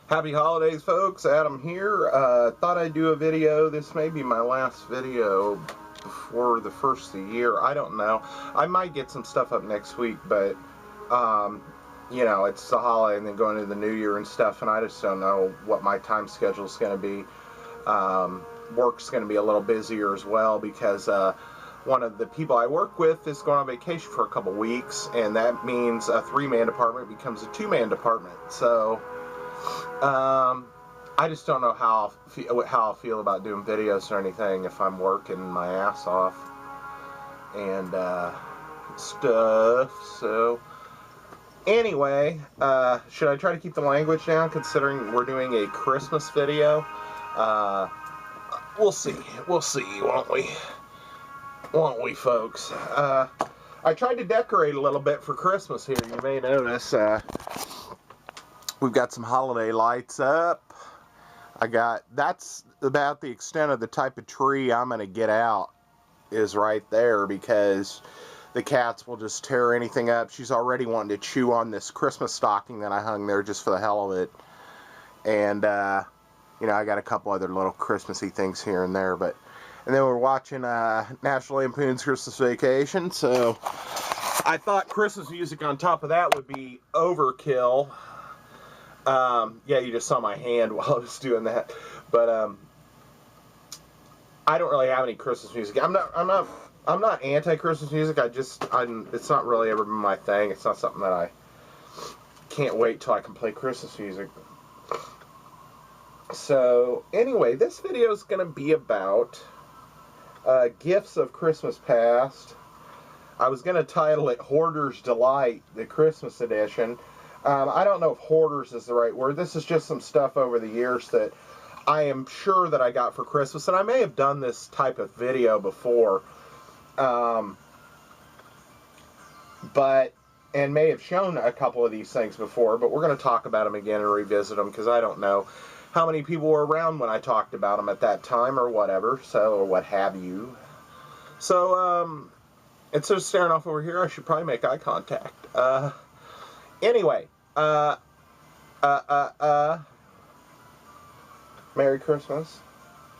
Happy holidays, folks. Adam here. Thought I'd do a video. This may be my last video before the first of the year. I don't know. I might get some stuff up next week, but you know, it's the holiday and then going into the new year and stuff, and I just don't know what my time schedule is going to be. Work's going to be a little busier as well because one of the people I work with is going on vacation for a couple weeks, and that means a 3-man department becomes a 2-man department. So I just don't know how I'll feel about doing videos or anything if I'm working my ass off and stuff. So anyway, should I try to keep the language down considering we're doing a Christmas video? We'll see, won't we? Won't we, folks? I tried to decorate a little bit for Christmas here. You may notice we've got some holiday lights up. That's about the extent of the type of tree I'm going to get out is right there, because the cats will just tear anything up. She's already wanting to chew on this Christmas stocking that I hung there just for the hell of it. And, you know, I got a couple other little Christmassy things here and there. And then we're watching National Lampoon's Christmas Vacation. So I thought Christmas music on top of that would be overkill. Yeah, you just saw my hand while I was doing that. But I don't really have any Christmas music. I'm not anti-Christmas music. It's not really ever been my thing. It's not something that I can't wait till I can play Christmas music. So anyway, this video is going to be about gifts of Christmas past. I was going to title it Hoarder's Delight, the Christmas edition. I don't know if hoarders is the right word. This is just some stuff over the years that I am sure that I got for Christmas. And I may have done this type of video before. And may have shown a couple of these things before. But we're going to talk about them again and revisit them, because I don't know how many people were around when I talked about them at that time or whatever. So, or what have you. So, instead of staring off over here, I should probably make eye contact. Anyway, Merry Christmas,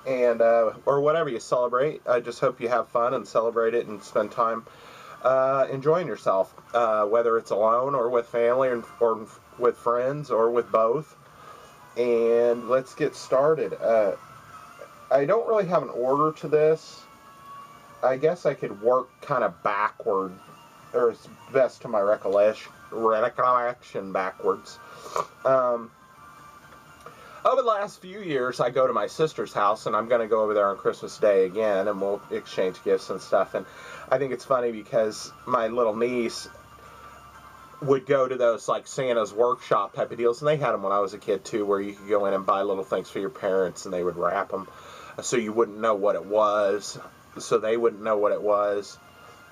and, or whatever you celebrate. I just hope you have fun and celebrate it and spend time, enjoying yourself, whether it's alone or with family or with friends or with both. And let's get started. I don't really have an order to this. I guess I could work kind of backward, or it's best to my recollection backwards. Over the last few years, I go to my sister's house, and I'm going to go over there on Christmas Day again, and we'll exchange gifts and stuff. And I think it's funny because my little niece would go to those like Santa's Workshop type of deals, and they had them when I was a kid too, where you could go in and buy little things for your parents, and they would wrap them so you wouldn't know what it was, so they wouldn't know what it was,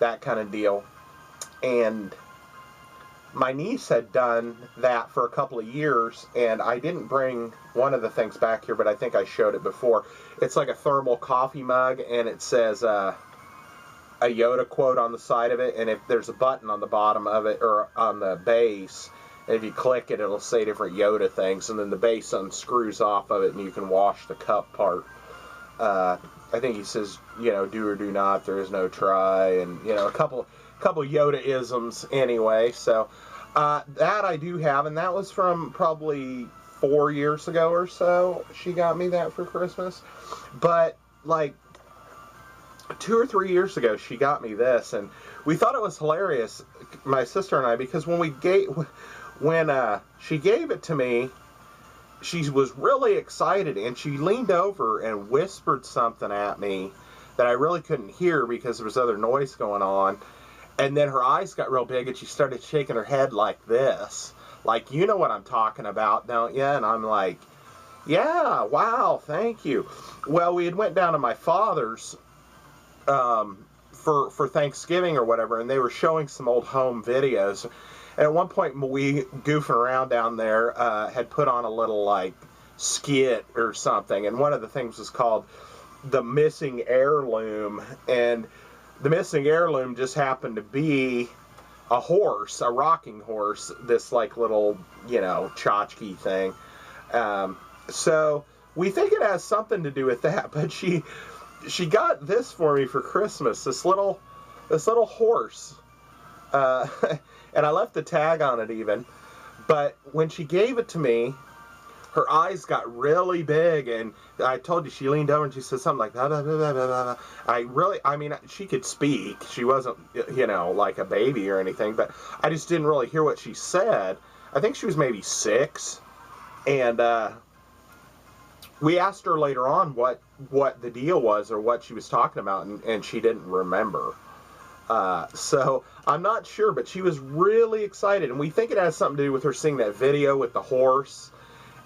that kind of deal. And my niece had done that for a couple of years, and I didn't bring one of the things back here, but I think I showed it before. It's like a thermal coffee mug, and it says a Yoda quote on the side of it, and if there's a button on the bottom of it, or on the base, and if you click it, it'll say different Yoda things, and then the base unscrews off of it, and you can wash the cup part. I think he says, you know, do or do not, there is no try, and, you know, a couple Yoda-isms anyway. So that I do have, and that was from probably 4 years ago or so. She got me that for Christmas. She like 2 or 3 years ago, she got me this, and we thought it was hilarious, my sister and I, because when she gave it to me, she was really excited, and she leaned over and whispered something at me that I really couldn't hear because there was other noise going on. And then her eyes got real big, and she started shaking her head like this. Like, you know what I'm talking about, don't you? And I'm like, yeah, wow, thank you. Well, we had went down to my father's for Thanksgiving or whatever, and they were showing some old home videos. And at one point, we, goofing around down there, had put on a little, like, skit or something. And one of the things was called The Missing Heirloom. And the missing heirloom just happened to be a horse, a rocking horse, this like little, you know, tchotchke thing. So we think it has something to do with that, but she got this for me for Christmas, this little horse, uh, and I left the tag on it even. But when she gave it to me, her eyes got really big, and I told you, she leaned over and she said something like, blah, blah, blah, blah, blah, blah. I mean, she could speak. She wasn't, like a baby or anything, but I just didn't really hear what she said. I think she was maybe 6, and we asked her later on what the deal was or what she was talking about, and she didn't remember. So I'm not sure, but she was really excited, and we think it has something to do with her seeing that video with the horse.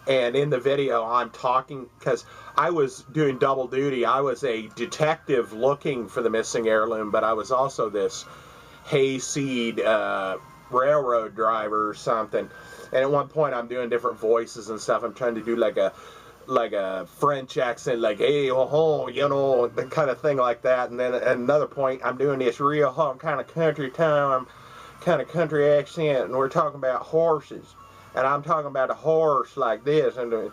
And in the video, I'm talking, because I was doing double duty. I was a detective looking for the missing heirloom, but I was also this hayseed railroad driver or something. And at one point, I'm doing different voices and stuff. I'm trying to do like a French accent, like, hey, oh, the kind of thing like that. And then at another point, I'm doing this real kind of country time, kind of country accent, and we're talking about horses. And I'm talking about a horse like this, and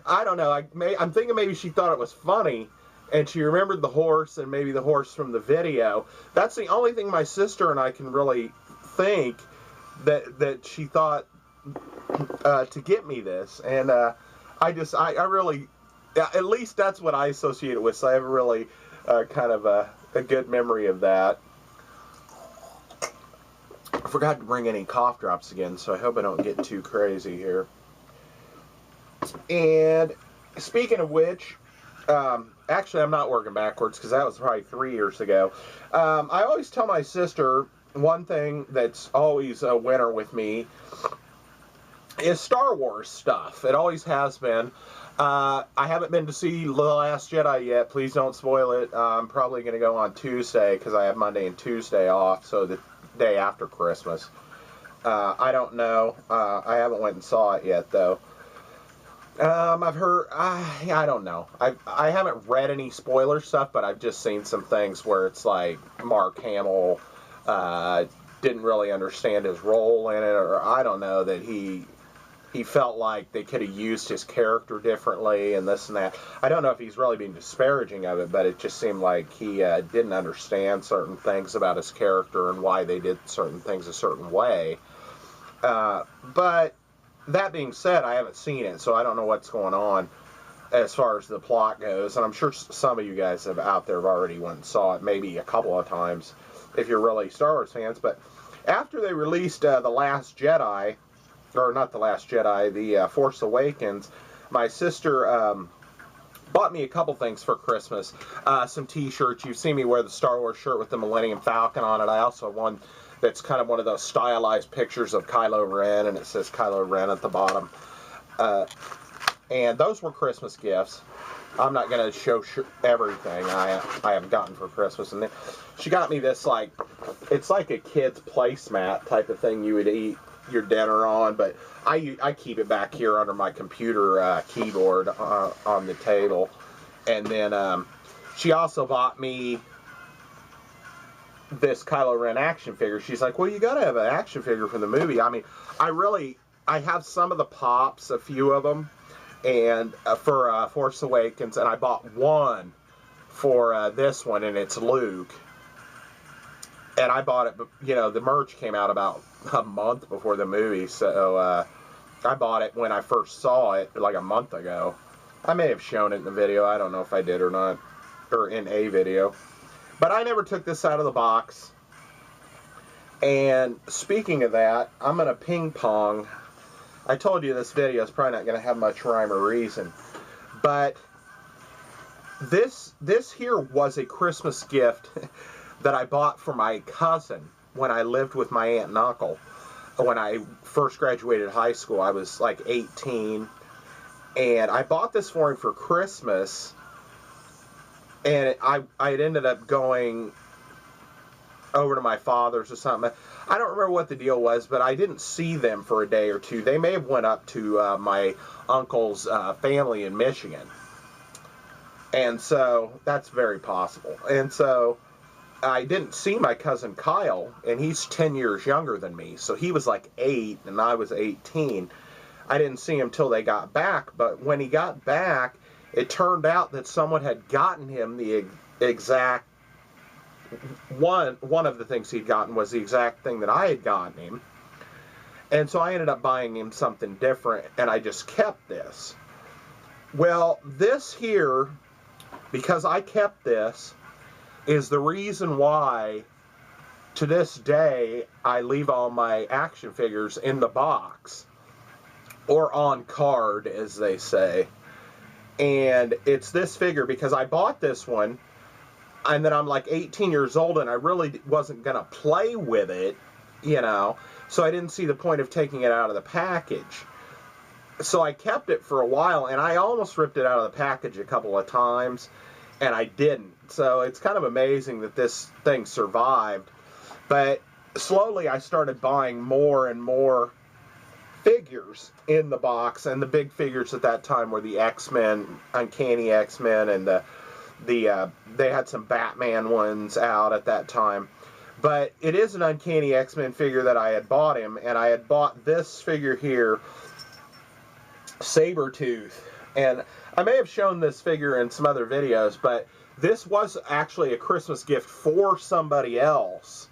I don't know. I'm thinking maybe she thought it was funny, and she remembered the horse and maybe the horse from the video. That's the only thing my sister and I can really think that she thought to get me this, and I really, at least that's what I associate it with. So I have a really kind of a good memory of that. I forgot to bring any cough drops again, so I hope I don't get too crazy here. And speaking of which, actually I'm not working backwards because that was probably 3 years ago. I always tell my sister one thing that's always a winner with me is Star Wars stuff. It always has been. I haven't been to see The Last Jedi yet. Please don't spoil it. I'm probably going to go on Tuesday because I have Monday and Tuesday off, so the day after Christmas. I don't know. I haven't went and saw it yet, though. I've heard, I don't know. I haven't read any spoiler stuff, but I've just seen some things where it's like Mark Hamill didn't really understand his role in it, or I don't know, that he felt like they could have used his character differently and this and that. I don't know if he's really being disparaging of it, but it just seemed like he didn't understand certain things about his character and why they did certain things a certain way. But that being said, I haven't seen it, so I don't know what's going on as far as the plot goes. And I'm sure some of you guys out there have already went and saw it, maybe a couple of times, if you're really Star Wars fans. But after they released The Last Jedi, or not The Last Jedi, The Force Awakens, my sister bought me a couple things for Christmas. Some t-shirts. You've seen me wear the Star Wars shirt with the Millennium Falcon on it. I also have one that's kind of one of those stylized pictures of Kylo Ren, and it says Kylo Ren at the bottom. And those were Christmas gifts. I'm not going to show everything I have gotten for Christmas. And then she got me this, like, it's like a kid's placemat type of thing you would eat your dinner on, but I keep it back here under my computer keyboard on the table. And then she also bought me this Kylo Ren action figure. She's like, well, you gotta have an action figure for the movie. I mean, I have some of the pops, a few of them, and for Force Awakens, and I bought one for this one, and it's Luke. And I bought it, the merch came out about a month before the movie, so I bought it when I first saw it, like a month ago. I may have shown it in the video. I don't know if I did or not, or in a video. But I never took this out of the box. And speaking of that, I'm going to ping pong. I told you this video is probably not going to have much rhyme or reason. But this here was a Christmas gift that I bought for my cousin when I lived with my aunt and uncle. When I first graduated high school, I was like 18. And I bought this for him for Christmas. And I had ended up going over to my father's or something. I don't remember what the deal was, but I didn't see them for a day or two. They may have went up to my uncle's family in Michigan. And so that's very possible. And so I didn't see my cousin Kyle, and he's 10 years younger than me. So he was like 8, and I was 18. I didn't see him till they got back, but when he got back, it turned out that someone had gotten him the exact one of the things he'd gotten was the exact thing that I had gotten him. And so I ended up buying him something different, and I just kept this. Well, this here, because I kept this, is the reason why to this day I leave all my action figures in the box, or on card, as they say. And it's this figure because I bought this one, and then I'm like 18 years old, and I really wasn't going to play with it, you know, so I didn't see the point of taking it out of the package. So I kept it for a while, and I almost ripped it out of the package a couple of times, and I didn't. So it's kind of amazing that this thing survived. But slowly I started buying more and more figures in the box, and the big figures at that time were the X-Men, Uncanny X-Men, and they had some Batman ones out at that time. But it is an Uncanny X-Men figure that I had bought him, and I had bought this figure here, Sabretooth. And I may have shown this figure in some other videos, but this was actually a Christmas gift for somebody else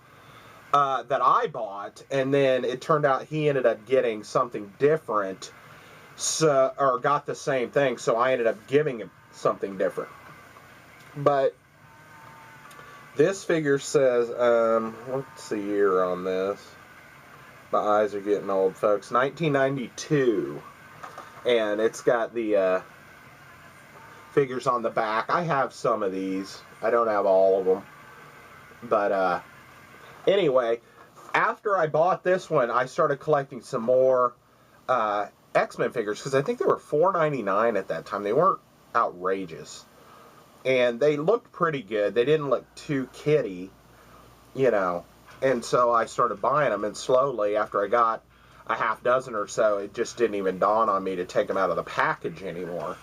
that I bought, and then it turned out he ended up getting something different, so, or got the same thing, so I ended up giving him something different. But this figure says, what's the year on this? My eyes are getting old, folks. 1992. And it's got the figures on the back. I have some of these. I don't have all of them. But anyway, after I bought this one, I started collecting some more X-Men figures, because I think they were $4.99 at that time. They weren't outrageous. And they looked pretty good. They didn't look too kiddie, you know. And so I started buying them, and slowly, after I got a half dozen or so, it just didn't even dawn on me to take them out of the package anymore.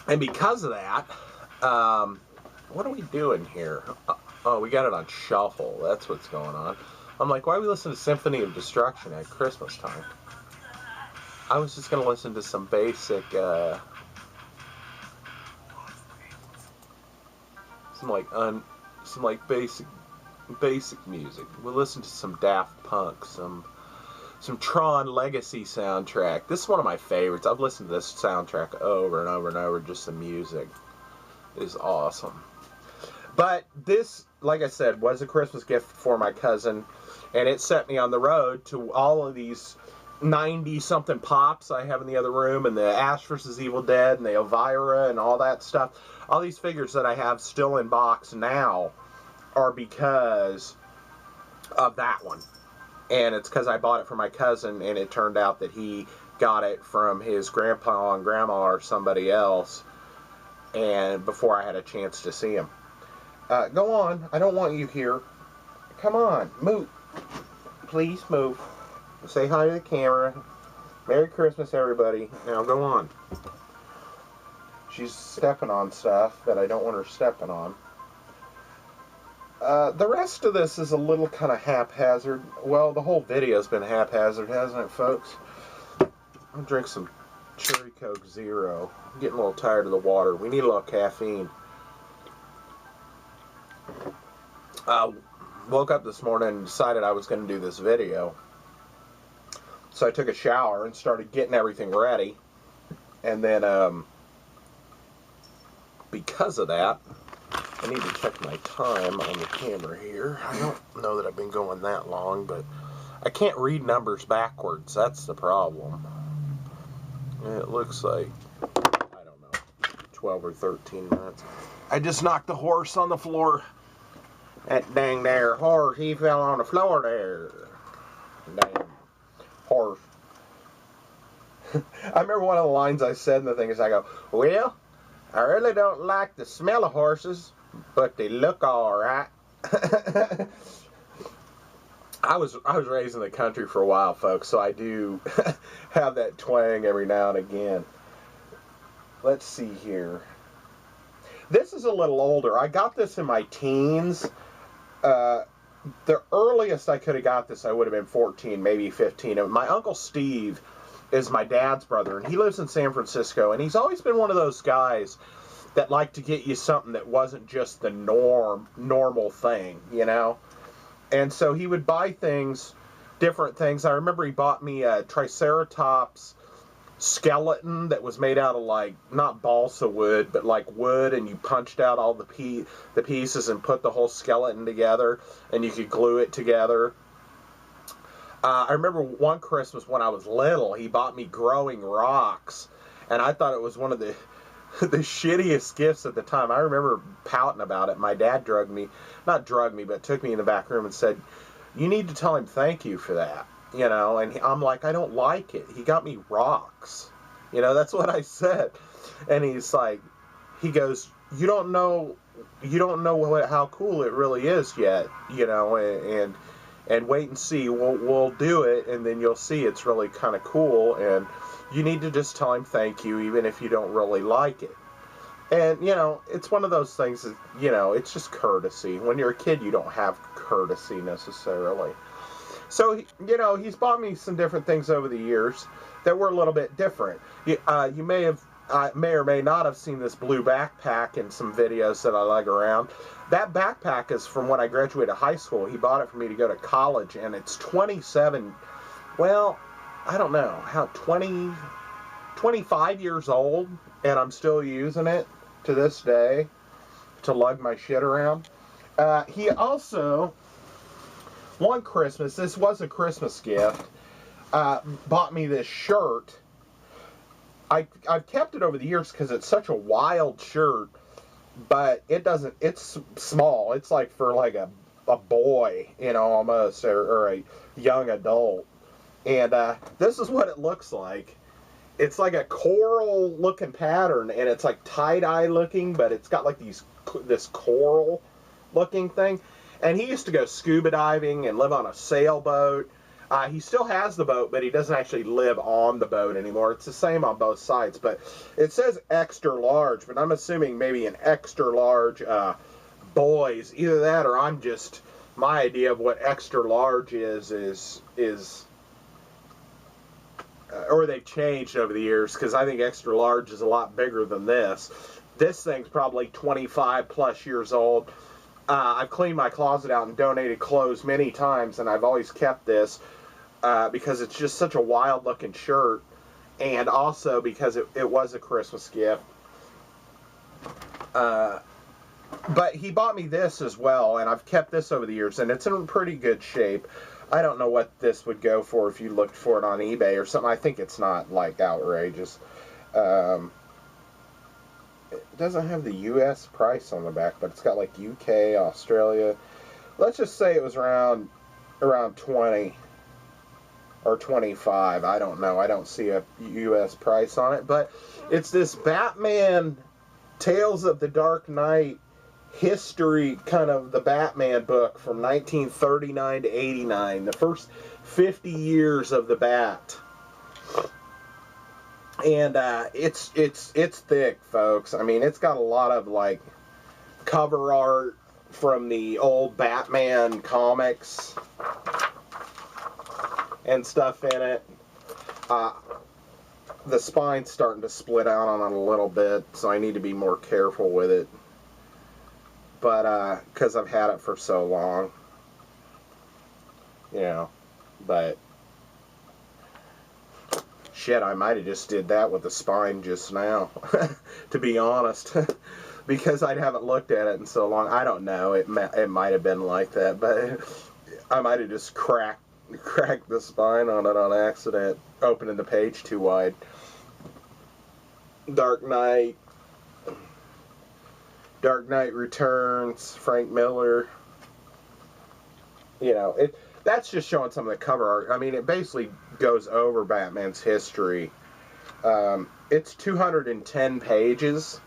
And because of that, what are we doing here? Oh, we got it on shuffle. That's what's going on. I'm like, why are we listening to Symphony of Destruction at Christmas time? I was just going to listen to some basic, some basic music. We'll listen to some Daft Punk, some Tron Legacy soundtrack. This is one of my favorites. I've listened to this soundtrack over and over and over. Just the music is awesome. But this, like I said, was a Christmas gift for my cousin, and it set me on the road to all of these 90-something pops I have in the other room, and the Ash vs. Evil Dead, and the Elvira, and all that stuff. All these figures that I have still in box now are because of that one. And it's because I bought it for my cousin, and it turned out that he got it from his grandpa and grandma or somebody else, and before I had a chance to see him. Go on. I don't want you here. Come on. Move. Please move. Say hi to the camera. Merry Christmas, everybody. Now go on. She's stepping on stuff that I don't want her stepping on. The rest of this is a little kind of haphazard. Well, the whole video's been haphazard, hasn't it, folks? I'll drink some Cherry Coke Zero. I'm getting a little tired of the water. We need a little caffeine. Woke up this morning and decided I was going to do this video. So I took a shower and started getting everything ready. And then, because of that, I need to check my time on the camera here. I don't know that I've been going that long, but I can't read numbers backwards. That's the problem. It looks like, I don't know, 12 or 13 minutes. I just knocked the horse on the floor. That dang there horse, he fell on the floor there. Dang horse. I remember one of the lines I said in the thing is I go, well, I really don't like the smell of horses, but they look all right. I was raised in the country for a while, folks, so I do have that twang every now and again. Let's see here. This is a little older. I got this in my teens. the earliest I could have got this, I would have been 14, maybe 15. My Uncle Steve is my dad's brother, and he lives in San Francisco, and he's always been one of those guys that liked to get you something that wasn't just the normal thing, you know? And so he would buy things, different things. I remember he bought me a Triceratops skeleton that was made out of, like, not balsa wood, but like wood, and you punched out all the pieces and put the whole skeleton together, and you could glue it together. I remember one Christmas when I was little, he bought me growing rocks, and I thought it was one of the the shittiest gifts at the time. I remember pouting about it. My dad not drugged me, but took me in the back room and said, "You need to tell him thank you for that." You know, and I'm like, "I don't like it. He got me rocks." You know, that's what I said. And he's like, he goes, you don't know how cool it really is yet, you know, and wait and see. We'll do it, and then you'll see it's really kind of cool, and you need to just tell him thank you, even if you don't really like it. And, you know, it's one of those things that, you know, it's just courtesy. When you're a kid, you don't have courtesy necessarily. So, you know, he's bought me some different things over the years that were a little bit different. You may or may not have seen this blue backpack in some videos that I lug around. That backpack is from when I graduated high school. He bought it for me to go to college, and it's 27, well, I don't know, 25 years old, and I'm still using it to this day to lug my shit around. He also, one Christmas, this was a Christmas gift, bought me this shirt. I've kept it over the years because it's such a wild shirt, but it's small. It's like for like a boy, you know, almost, or a young adult. And this is what it looks like. It's like a coral looking pattern, and it's like tie-dye looking, but it's got like this coral looking thing. And he used to go scuba diving and live on a sailboat. He still has the boat, but he doesn't actually live on the boat anymore. It's the same on both sides, but it says extra large, but I'm assuming maybe an extra large boys. Either that, or my idea of what extra large is or they've changed over the years, because I think extra large is a lot bigger than this. This thing's probably 25 plus years old. I've cleaned my closet out and donated clothes many times, and I've always kept this because it's just such a wild looking shirt, and also because it was a Christmas gift. But he bought me this as well, and I've kept this over the years, and it's in pretty good shape. I don't know what this would go for if you looked for it on eBay or something. I think it's not, like, outrageous. It doesn't have the U.S. price on the back, but it's got, like, UK, Australia. Let's just say it was around 20 or 25. I don't know. I don't see a U.S. price on it. But it's this Batman Tales of the Dark Knight history, kind of the Batman book from 1939 to 89, the first 50 years of the Bat. And it's thick, folks. I mean, it's got a lot of like cover art from the old Batman comics and stuff in it. The spine's starting to split out on it a little bit, so I need to be more careful with it. But, because I've had it for so long. You know, but shit, I might have just did that with the spine just now, to be honest. Because I haven't looked at it in so long. I don't know. It might have been like that, but I might have just cracked the spine on it on accident, opening the page too wide. Dark Knight Returns, Frank Miller. You know, that's just showing some of the cover art. I mean, it basically goes over Batman's history. It's 210 pages.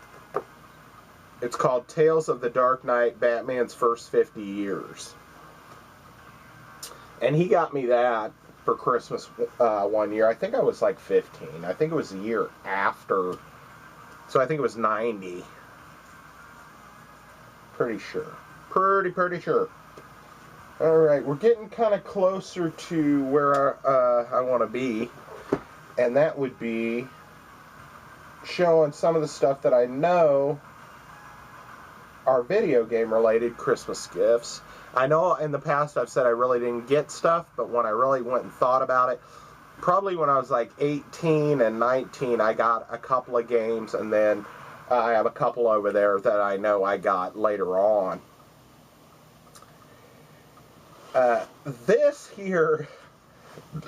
It's called Tales of the Dark Knight, Batman's First 50 Years. And he got me that for Christmas one year. I think I was like 15. I think it was the year after. So I think it was 90. Pretty sure. Pretty sure. Alright, we're getting kind of closer to where I want to be, and that would be showing some of the stuff that I know are video game related Christmas gifts. I know in the past I've said I really didn't get stuff, but when I really went and thought about it, probably when I was like 18 and 19, I got a couple of games, and then I have a couple over there that I know I got later on. This here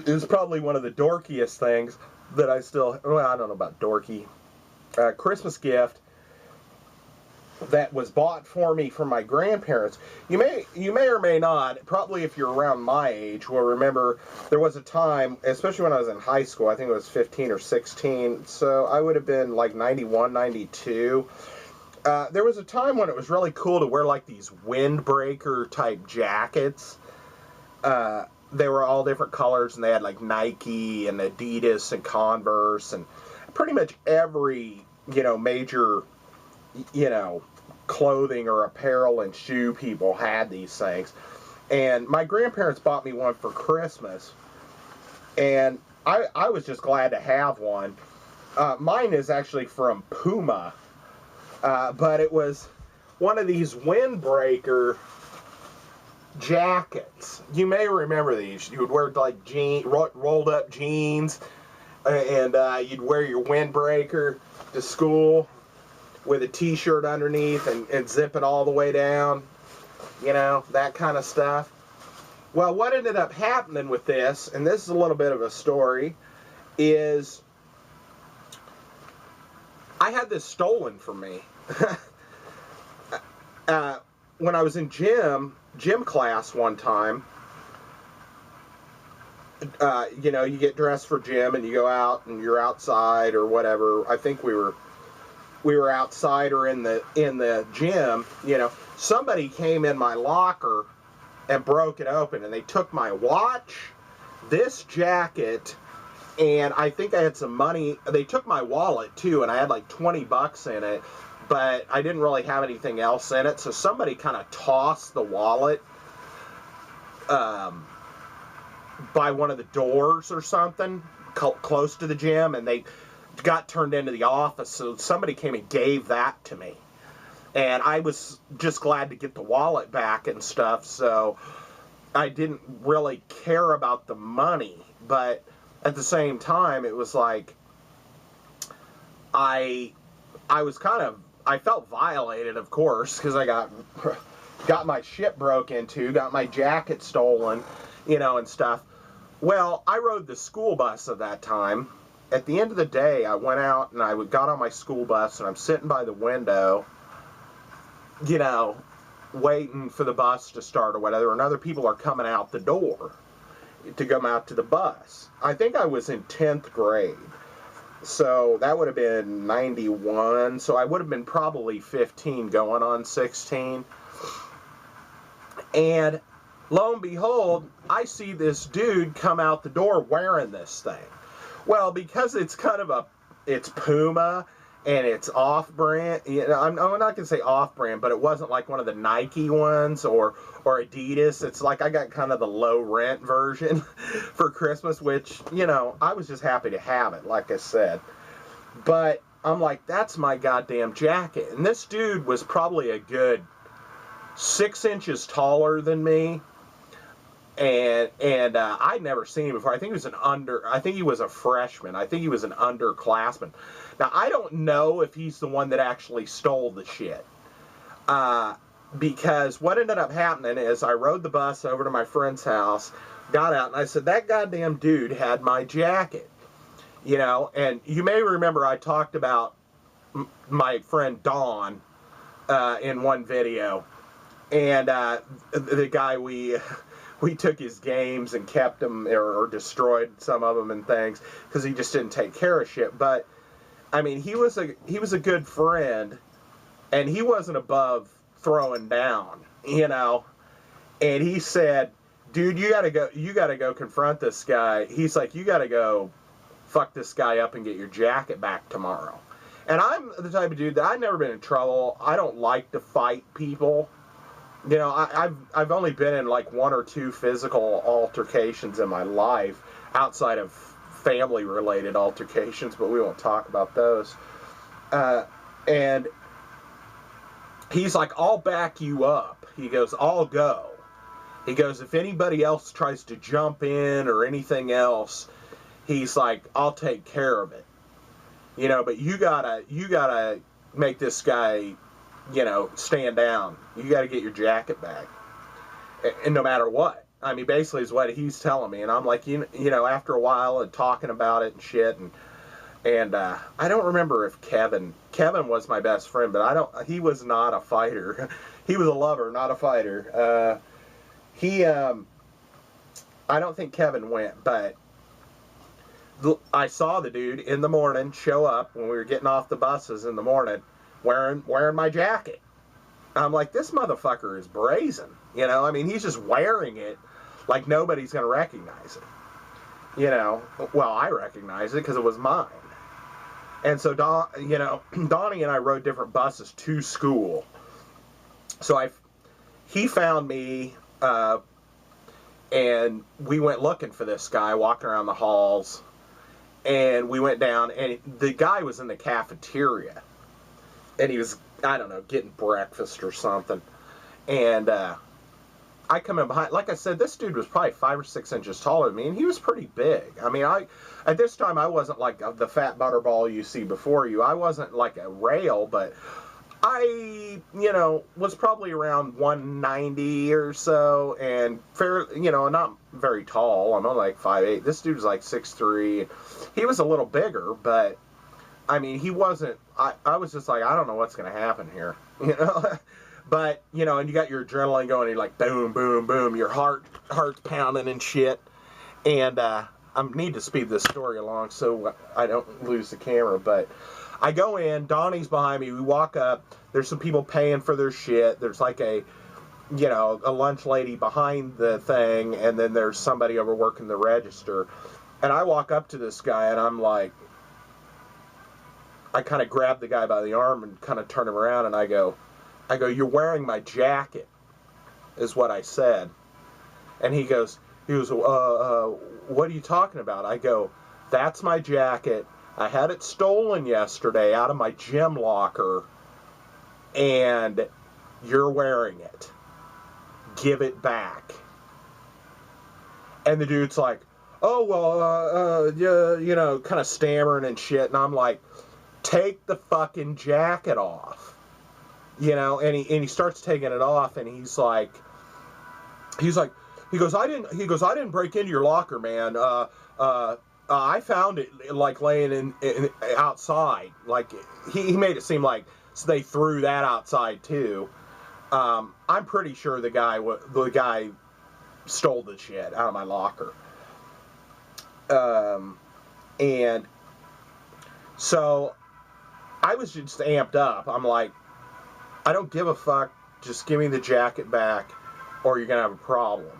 is probably one of the dorkiest things that I still, well, I don't know about dorky, Christmas gift that was bought for me from my grandparents. You may or may not, probably if you're around my age, will remember there was a time, especially when I was in high school, I think it was 15 or 16, so I would have been like 91, 92. There was a time when it was really cool to wear like these windbreaker type jackets. They were all different colors, and they had like Nike and Adidas and Converse, and pretty much every, major, clothing or apparel and shoe people had these things. And my grandparents bought me one for Christmas, and I was just glad to have one. Mine is actually from Puma, but it was one of these windbreaker jackets. You may remember these. You would wear like rolled up jeans, and you'd wear your windbreaker to school with a t-shirt underneath and zip it all the way down, that kind of stuff. Well, what ended up happening with this, and this is a little bit of a story, is I had this stolen from me. When I was in gym class one time, you get dressed for gym and you go out and you're outside or whatever. I think we were outside or in the gym. Somebody came in my locker and broke it open, and they took my watch, this jacket, and I think I had some money. They took my wallet too, and I had like 20 bucks in it, but I didn't really have anything else in it, so somebody kind of tossed the wallet by one of the doors or something close to the gym, and they got turned into the office, so somebody came and gave that to me. And I was just glad to get the wallet back and stuff, so I didn't really care about the money. But at the same time, it was like I felt violated, of course, because I got my shit broke into, got my jacket stolen, and stuff. Well, I rode the school bus at that time. At the end of the day, I went out and I got on my school bus, and I'm sitting by the window, waiting for the bus to start or whatever, and other people are coming out the door to come out to the bus. I think I was in 10th grade. So that would have been 91. So I would have been probably 15 going on 16. And lo and behold, I see this dude come out the door wearing this thing. Well, because it's it's Puma and it's off-brand. I'm not going to say off-brand, but it wasn't like one of the Nike ones or Adidas. It's like I got kind of the low-rent version for Christmas, which, I was just happy to have it, like I said. But I'm like, that's my goddamn jacket. And this dude was probably a good 6 inches taller than me. And I'd never seen him before. I think he was a freshman. I think he was an underclassman. Now, I don't know if he's the one that actually stole the shit. Because what ended up happening is I rode the bus over to my friend's house, got out, and I said, that goddamn dude had my jacket. And you may remember I talked about my friend Don in one video. And the guy we took his games and kept them or destroyed some of them and things because he just didn't take care of shit. But I mean, he was a good friend, and he wasn't above throwing down, And he said, "Dude, you gotta go confront this guy." He's like, "You gotta go fuck this guy up and get your jacket back tomorrow." And I'm the type of dude that I've never been in trouble. I don't like to fight people. You know, I've only been in like 1 or 2 physical altercations in my life outside of family-related altercations, but we won't talk about those. And he's like, I'll back you up. He goes, I'll go. He goes, if anybody else tries to jump in or anything else, he's like, I'll take care of it. You know, but you gotta make this guy, you know, stand down. You gotta get your jacket back. And no matter what. I mean, basically is what he's telling me. And I'm like, you know, after a while and talking about it and shit, and I don't remember if Kevin was my best friend, but he was not a fighter. He was a lover, not a fighter. I don't think Kevin went, but I saw the dude in the morning show up when we were getting off the buses in the morning wearing my jacket. I'm like, this motherfucker is brazen. You know, I mean, he's just wearing it like nobody's going to recognize it. You know, well, I recognize it because it was mine. And so, you know, Donnie and I rode different buses to school. So he found me, and we went looking for this guy, walking around the halls. And we went down, and the guy was in the cafeteria. And he was, I don't know, getting breakfast or something. And I come in behind. Like I said, this dude was probably 5 or 6 inches taller than me, and he was pretty big. I mean, at this time, I wasn't like the fat butterball you see before you. I wasn't like a rail, but I, you know, was probably around 190 or so, and you know, not very tall. I'm only like 5'8". This dude was like 6'3". He was a little bigger, but I mean, he wasn't. I was just like, I don't know what's going to happen here, you know. But you know, and you got your adrenaline going, and you're like, boom, boom, boom. Your heart's pounding and shit. And I need to speed this story along so I don't lose the camera, but. I go in, Donnie's behind me, we walk up, there's some people paying for their shit, there's like a lunch lady behind the thing, and then there's somebody over working the register. And I walk up to this guy, and I'm like, I kind of grab the guy by the arm and kind of turn him around, and I go, you're wearing my jacket, is what I said. And he goes, what are you talking about? I go, that's my jacket. I had it stolen yesterday out of my gym locker, and you're wearing it. Give it back. And the dude's like, oh, well, yeah, you know, kind of stammering and shit. And I'm like, take the fucking jacket off. You know, and he starts taking it off, and he goes, I didn't break into your locker, man. I found it like laying in outside. Like he made it seem like they threw that outside too. I'm pretty sure the guy stole the shit out of my locker. And so I was just amped up. I'm like, I don't give a fuck. Just give me the jacket back, or you're gonna have a problem.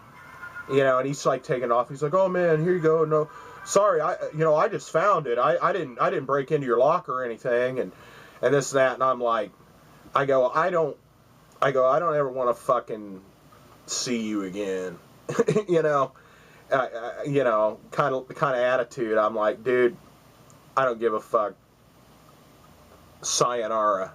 You know. And he's like taking it off. He's like, oh man, here you go. No. Sorry, I just found it. I didn't break into your locker or anything, and this and that. And I'm like, I don't ever want to fucking see you again. You know, kind of attitude. I'm like, dude, I don't give a fuck. Sayonara.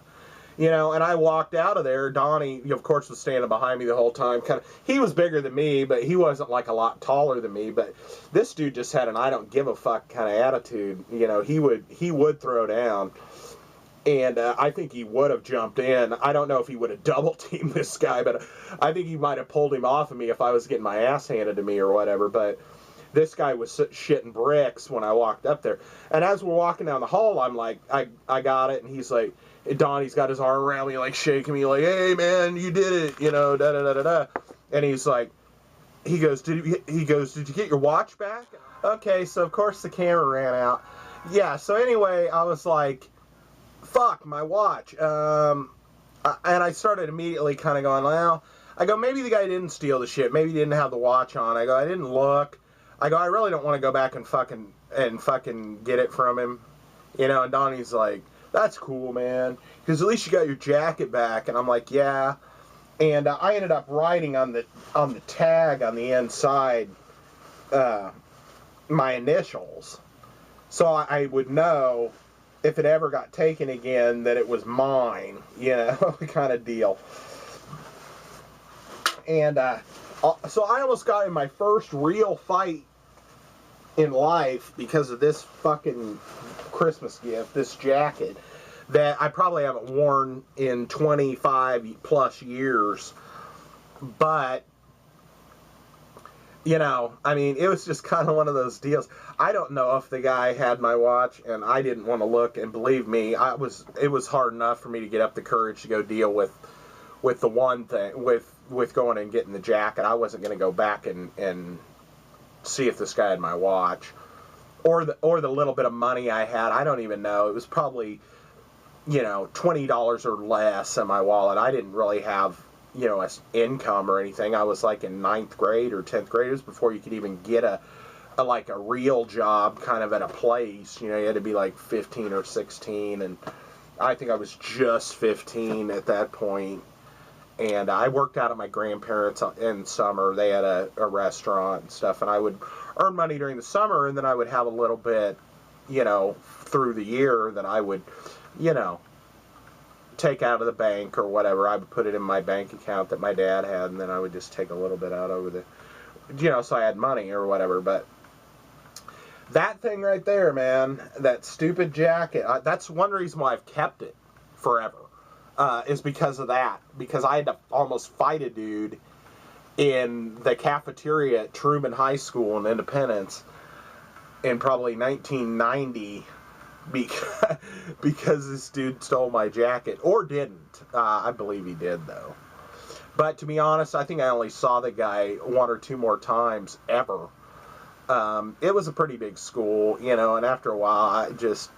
You know, and I walked out of there. Donnie, of course, was standing behind me the whole time. He was bigger than me, but he wasn't like a lot taller than me. But this dude just had an I don't give a fuck kind of attitude. You know, he would throw down, and I think he would have jumped in. I don't know if he would have double teamed this guy, but I think he might have pulled him off of me if I was getting my ass handed to me or whatever. But this guy was shitting bricks when I walked up there. And as we're walking down the hall, I'm like, I got it, and he's like. Donnie's got his arm around me, like shaking me, like, "Hey man, you did it," you know, da da da da da. And he's like, he goes, "Did you get your watch back?" Okay, so of course the camera ran out. Yeah. So anyway, I was like, "Fuck my watch," and I started immediately kind of going, "Well," I go, "maybe the guy didn't steal the shit. Maybe he didn't have the watch on." I go, "I didn't look." I go, "I really don't want to go back and fucking get it from him," you know. And Donnie's like, "That's cool, man, because at least you got your jacket back." And I'm like, "Yeah." And I ended up writing on the tag on the inside my initials, so I would know if it ever got taken again that it was mine, you know, kind of deal. And so I almost got in my first real fight in life because of this fucking Christmas gift, this jacket that I probably haven't worn in 25 plus years. But, you know, I mean, it was just kind of one of those deals. I don't know if the guy had my watch, and I didn't want to look. And believe me, it was hard enough for me to get up the courage to go deal with the one thing, with going and getting the jacket. I wasn't going to go back and see if this guy had my watch or the little bit of money I had. I don't even know. It was probably, you know, $20 or less in my wallet. I didn't really have, you know, income or anything. I was like in 9th grade or 10th grade. It was before you could even get a real job kind of at a place. You know, you had to be like 15 or 16, and I think I was just 15 at that point. And I worked out at my grandparents' in summer. They had a restaurant and stuff, and I would earn money during the summer, and then I would have a little bit, you know, through the year that I would, you know, take out of the bank or whatever. I would put it in my bank account that my dad had, and then I would just take a little bit out over the, you know, so I had money or whatever. But that thing right there, man, that stupid jacket, that's one reason why I've kept it forever. Is because of that. Because I had to almost fight a dude in the cafeteria at Truman High School in Independence in probably 1990 because this dude stole my jacket. Or didn't. I believe he did, though. But to be honest, I think I only saw the guy one or two more times ever. It was a pretty big school, you know, and after a while, I just,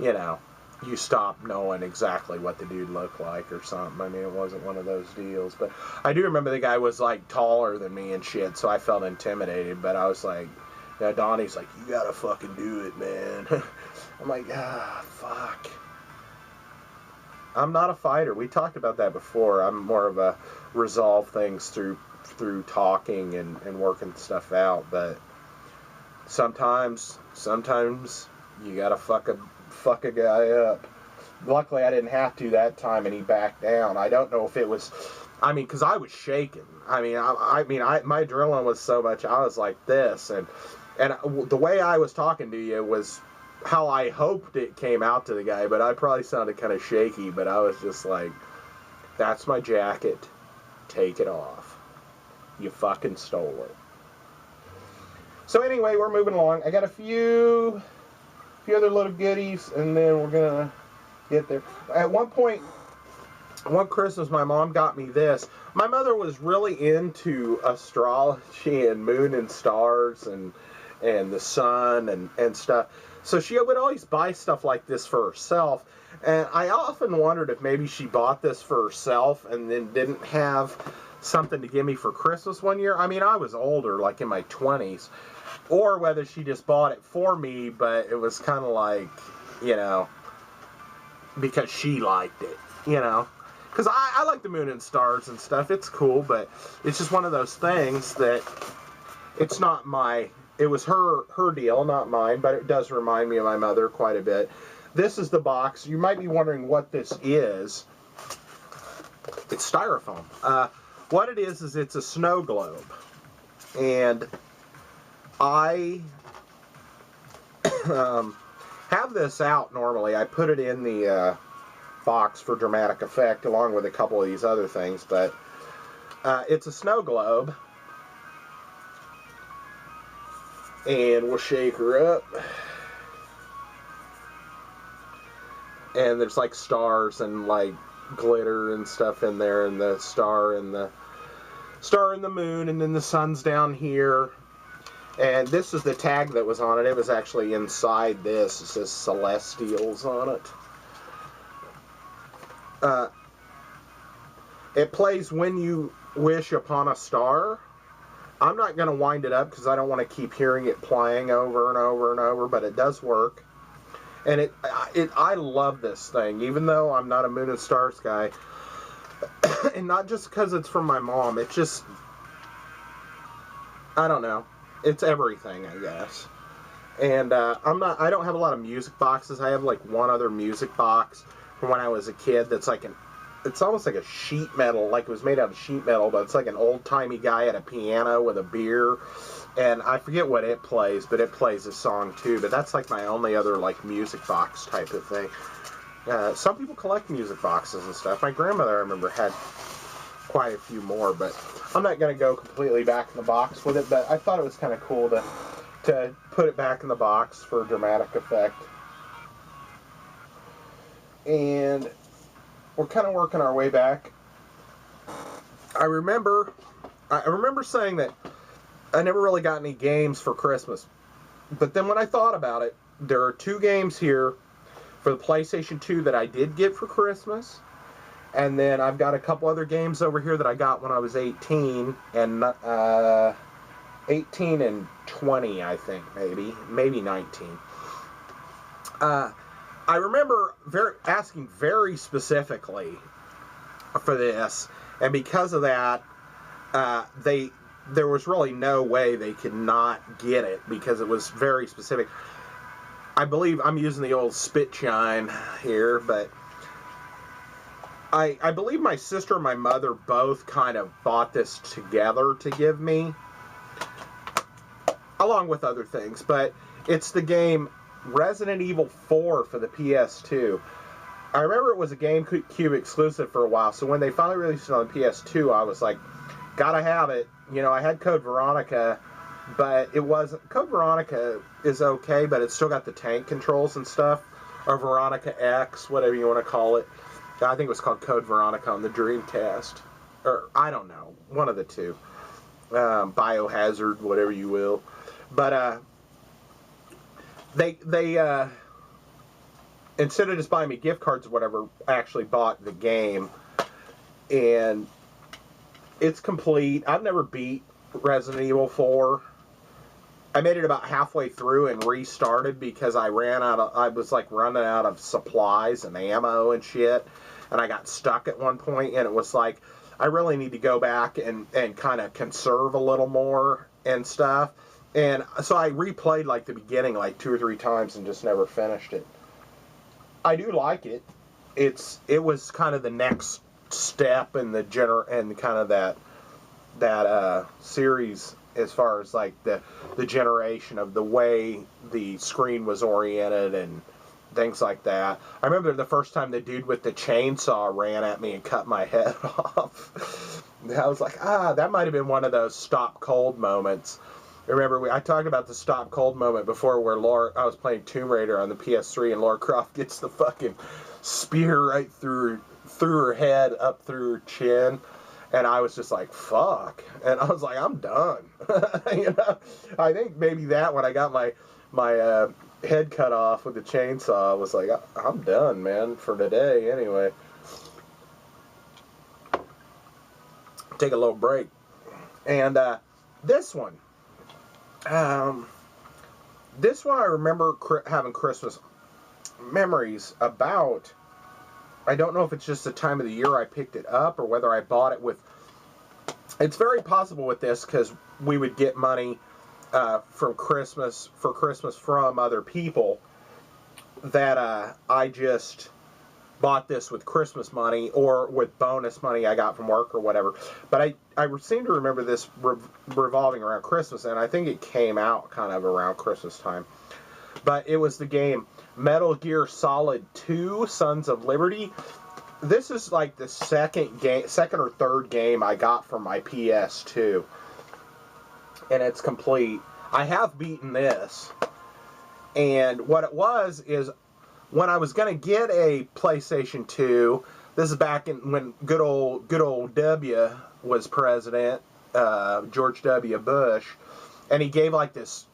you know, you stop knowing exactly what the dude looked like or something. I mean, it wasn't one of those deals. But I do remember the guy was, like, taller than me and shit, so I felt intimidated. But I was like, you know, Donnie's like, you gotta fucking do it, man. I'm like, fuck. I'm not a fighter. We talked about that before. I'm more of a resolve things through talking and working stuff out. But sometimes you gotta fuck a guy up. Luckily, I didn't have to that time, and he backed down. I don't know if it was, I mean, because I was shaking. I mean, my adrenaline was so much. I was like this, and the way I was talking to you was how I hoped it came out to the guy. But I probably sounded kind of shaky. But I was just like, "That's my jacket. Take it off. You fucking stole it." So anyway, we're moving along. I got a few other little goodies, and then we're gonna get there. At one point, one Christmas, my mom got me this. My mother was really into astrology and moon and stars and the sun and stuff. So she would always buy stuff like this for herself. And I often wondered if maybe she bought this for herself and then didn't have something to give me for Christmas one year. I mean, I was older, like in my 20s. Or whether she just bought it for me, but it was kind of like, you know, because she liked it, you know. Because I like the moon and stars and stuff. It's cool, but it's just one of those things that it's not it was her deal, not mine, but it does remind me of my mother quite a bit. This is the box. You might be wondering what this is. It's styrofoam. What it is it's a snow globe. And I have this out normally. I put it in the box for dramatic effect along with a couple of these other things, but it's a snow globe. And we'll shake her up. And there's like stars and like glitter and stuff in there, and the star and the moon, and then the sun's down here. And this is the tag that was on it. It was actually inside this. It says Celestials on it. It plays When You Wish Upon a Star. I'm not going to wind it up because I don't want to keep hearing it playing over and over and over, but it does work. And I love this thing. Even though I'm not a Moon and Stars guy, And not just because it's from my mom. It's just, I don't know. It's everything, I guess. And I don't have a lot of music boxes. I have like one other music box from when I was a kid that's like it's almost like a sheet metal, like it was made out of sheet metal, but it's like an old-timey guy at a piano with a beer. And I forget what it plays, but it plays a song too. But that's like my only other like music box type of thing. Some people collect music boxes and stuff. My grandmother, I remember, had quite a few more, but I'm not going to go completely back in the box with it. But I thought it was kind of cool to put it back in the box for dramatic effect. And we're kind of working our way back. I remember saying that I never really got any games for Christmas. But then when I thought about it, there are 2 games here for the PlayStation 2 that I did get for Christmas. And then I've got a couple other games over here that I got when I was 18 and 18 and 20, I think, maybe 19. I remember asking very specifically for this, and because of that, there was really no way they could not get it because it was very specific. I believe I'm using the old spit shine here, but I believe my sister and my mother both kind of bought this together to give me, along with other things, but it's the game Resident Evil 4 for the PS2. I remember it was a GameCube exclusive for a while, so when they finally released it on the PS2, I was like, gotta have it. You know, I had Code Veronica, but it wasn't... Code Veronica is okay, but it's still got the tank controls and stuff, or Veronica X, whatever you want to call it. I think it was called Code Veronica on the Dreamcast. Or, I don't know, one of the two. Biohazard, whatever you will. But, they instead of just buying me gift cards or whatever, actually bought the game. And it's complete. I've never beat Resident Evil 4. I made it about halfway through and restarted because I was like running out of supplies and ammo and shit. And I got stuck at one point, and it was like, I really need to go back and kind of conserve a little more and stuff. And so I replayed like the beginning like 2 or 3 times and just never finished it. I do like it. It was kind of the next step in the kind of that series as far as like the generation of the way the screen was oriented and things like that. I remember the first time the dude with the chainsaw ran at me and cut my head off. I was like, that might have been one of those stop cold moments. Remember, I talked about the stop cold moment before where I was playing Tomb Raider on the PS3 and Lara Croft gets the fucking spear right through her head, up through her chin. And I was just like, fuck. And I was like, I'm done. You know, I think maybe that when I got my head cut off with the chainsaw, I was like, I'm done, man, for today anyway. Take a little break. And this one I remember having Christmas memories about. I don't know if it's just the time of the year I picked it up or whether I bought it with... It's very possible with this because we would get money for Christmas from other people that I just bought this with Christmas money or with bonus money I got from work or whatever. But I seem to remember this revolving around Christmas, and I think it came out kind of around Christmas time. But it was the game Metal Gear Solid 2, Sons of Liberty. This is like the second or third game I got from my PS2. And it's complete. I have beaten this. And what it was is when I was going to get a PlayStation 2, this is back when good old W was president, George W. Bush, and he gave like this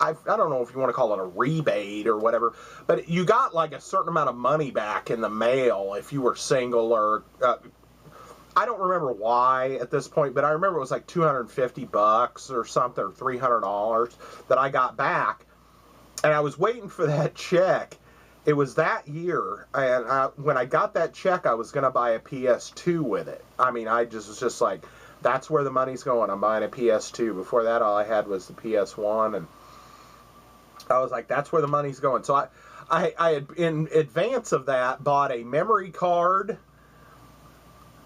I don't know if you want to call it a rebate or whatever, but you got like a certain amount of money back in the mail if you were single or, I don't remember why at this point, but I remember it was like $250 or something, or $300 that I got back, and I was waiting for that check, it was that year, and when I got that check, I was going to buy a PS2 with it. I mean, I just was just like, that's where the money's going. I'm buying a PS2. Before that, all I had was the PS1, and I was like, that's where the money's going. So I had, in advance of that, bought a memory card,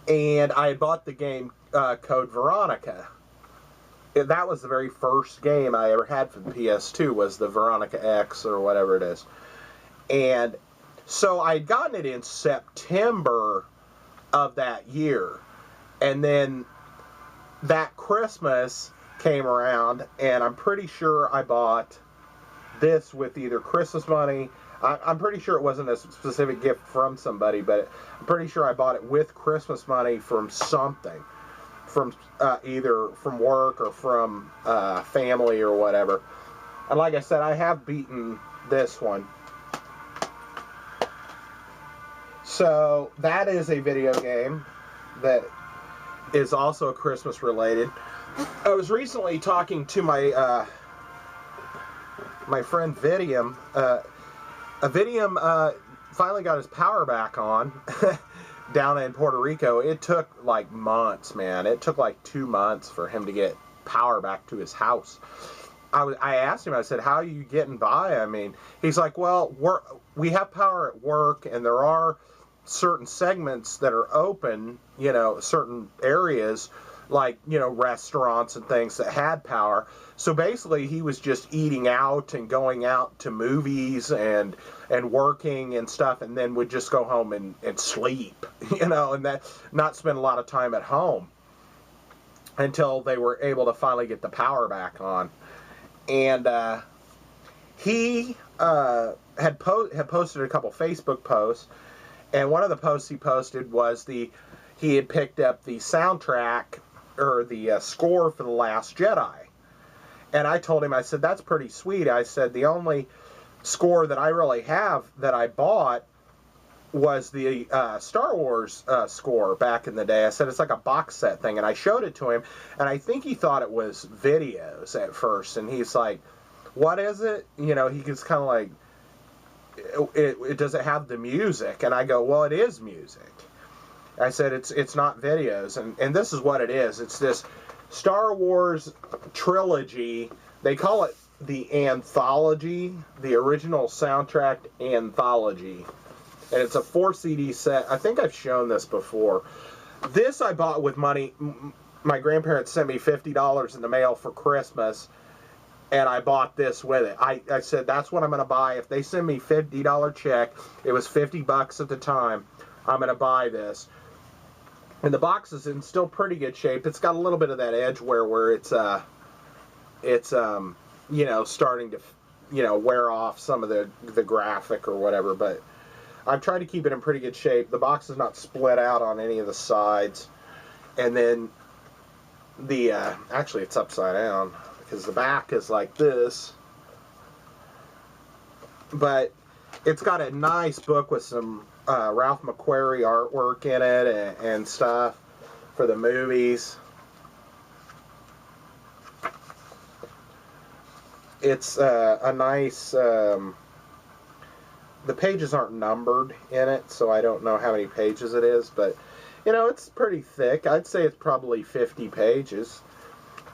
and I had bought the game Code Veronica. That was the very first game I ever had for the PS2, was the Veronica X or whatever it is. And so I had gotten it in September of that year. And then that Christmas came around, and I'm pretty sure I bought this with either Christmas money. I'm pretty sure it wasn't a specific gift from somebody, but I'm pretty sure I bought it with Christmas money from something. From either from work or from family or whatever. And like I said, I have beaten this one. So that is a video game that is also Christmas related. I was recently talking to my my friend Vidium. Vidium finally got his power back on down in Puerto Rico. It took like months, man. It took like 2 months for him to get power back to his house. I asked him, I said, how are you getting by? I mean, he's like, well, we have power at work, and there are certain segments that are open, you know, certain areas, like, you know, restaurants and things that had power. So basically he was just eating out and going out to movies and working and stuff, and then would just go home and sleep, you know, and that not spend a lot of time at home until they were able to finally get the power back on. And he had posted a couple Facebook posts, and one of the posts he posted was he had picked up the soundtrack, or the score for The Last Jedi. And I told him, I said, that's pretty sweet. I said, the only score that I really have that I bought was the Star Wars score back in the day. I said, it's like a box set thing. And I showed it to him, and I think he thought it was videos at first. And he's like, what is it? You know, he was kind of like, does it have the music? And I go, well, it is music. I said, it's not videos. And this is what it is. It's this Star Wars trilogy. They call it the anthology, the original soundtrack anthology. And it's a 4 CD set. I think I've shown this before. This I bought with money. My grandparents sent me $50 in the mail for Christmas, and I bought this with it. I said, that's what I'm going to buy. If they send me $50 check, it was $50 at the time, I'm going to buy this. And the box is in still pretty good shape. It's got a little bit of that edge wear where it's you know, starting to, you know, wear off some of the graphic or whatever, but I've tried to keep it in pretty good shape. The box is not split out on any of the sides. And then the actually it's upside down because the back is like this. But it's got a nice book with some Ralph McQuarrie artwork in it and stuff for the movies. It's a nice, the pages aren't numbered in it, so I don't know how many pages it is, but, you know, it's pretty thick. I'd say it's probably 50 pages,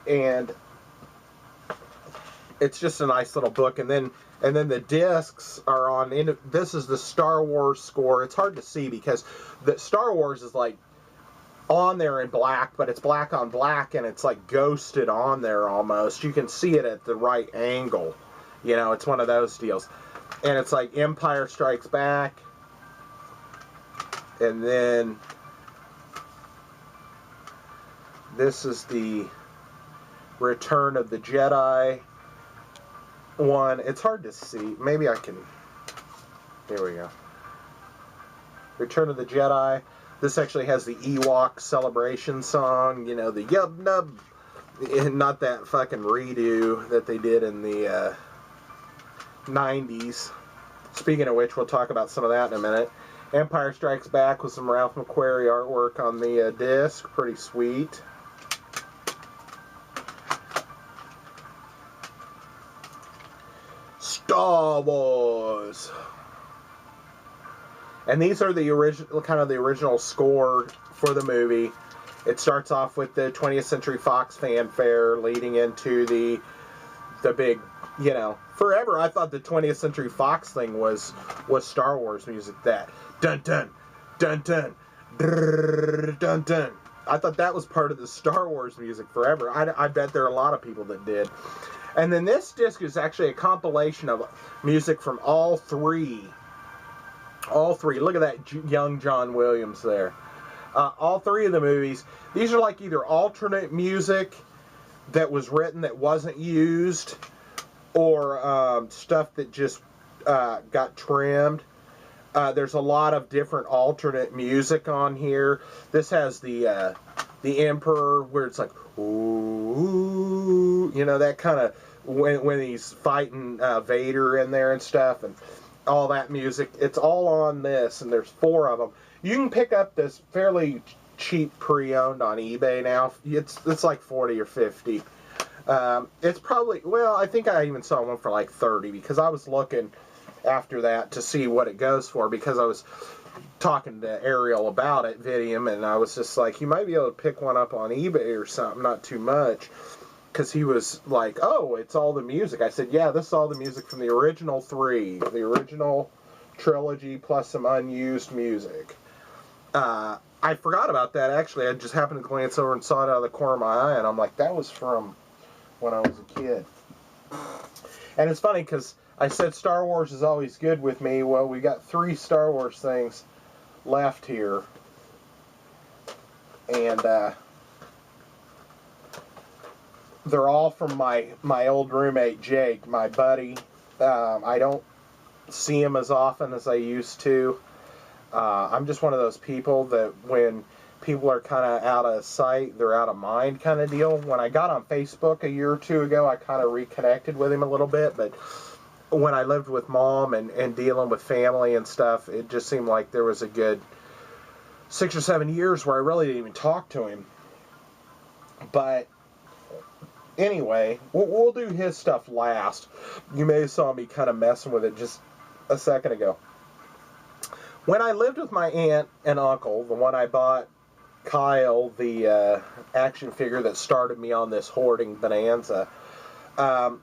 and it's just a nice little book. And then the discs are on, this is the Star Wars score. It's hard to see because the Star Wars is like on there in black, but it's black on black, and it's like ghosted on there almost. You can see it at the right angle. You know, it's one of those deals. And it's like Empire Strikes Back, and then this is the Return of the Jedi one. It's hard to see. Maybe I can, here we go. Return of the Jedi. This actually has the Ewok celebration song, you know, the yub nub, not that fucking redo that they did in the 90s. Speaking of which, we'll talk about some of that in a minute. Empire Strikes Back with some Ralph McQuarrie artwork on the disc. Pretty sweet. Star Wars. And these are the original, kind of the original score for the movie. It starts off with the 20th Century Fox fanfare leading into the big, you know, forever I thought the 20th Century Fox thing was Star Wars music. That dun dun dun dun dun dun dun. I thought that was part of the Star Wars music forever. I bet there are a lot of people that did. And then this disc is actually a compilation of music from all three. All three. Look at that young John Williams there. All three of the movies. These are like either alternate music that was written that wasn't used, or stuff that just got trimmed. There's a lot of different alternate music on here. This has the Emperor, where it's like, ooh, you know, that kind of, when he's fighting Vader in there and stuff, and all that music. It's all on this, and there's 4 of them. You can pick up this fairly cheap pre-owned on eBay now. It's like 40 or 50. It's probably, well, I think I even saw one for like 30, because I was looking after that to see what it goes for, because I was talking to Ariel about it, Vidium, and I was just like, you might be able to pick one up on eBay or something, not too much, because he was like, oh, it's all the music. I said, yeah, this is all the music from the original 3, the original trilogy, plus some unused music. I forgot about that, actually. I just happened to glance over and saw it out of the corner of my eye, and I'm like, that was from when I was a kid. And it's funny, because I said Star Wars is always good with me. Well, we got 3 Star Wars things left here. And they're all from my old roommate, Jake, my buddy. I don't see him as often as I used to. I'm just one of those people that when people are kind of out of sight, they're out of mind kind of deal. When I got on Facebook a year or 2 ago, I kind of reconnected with him a little bit, but when I lived with Mom and dealing with family and stuff, it just seemed like there was a good 6 or 7 years where I really didn't even talk to him. But anyway, we'll do his stuff last. You may have saw me kind of messing with it just a second ago. When I lived with my aunt and uncle, the one I bought Kyle, the action figure that started me on this hoarding bonanza,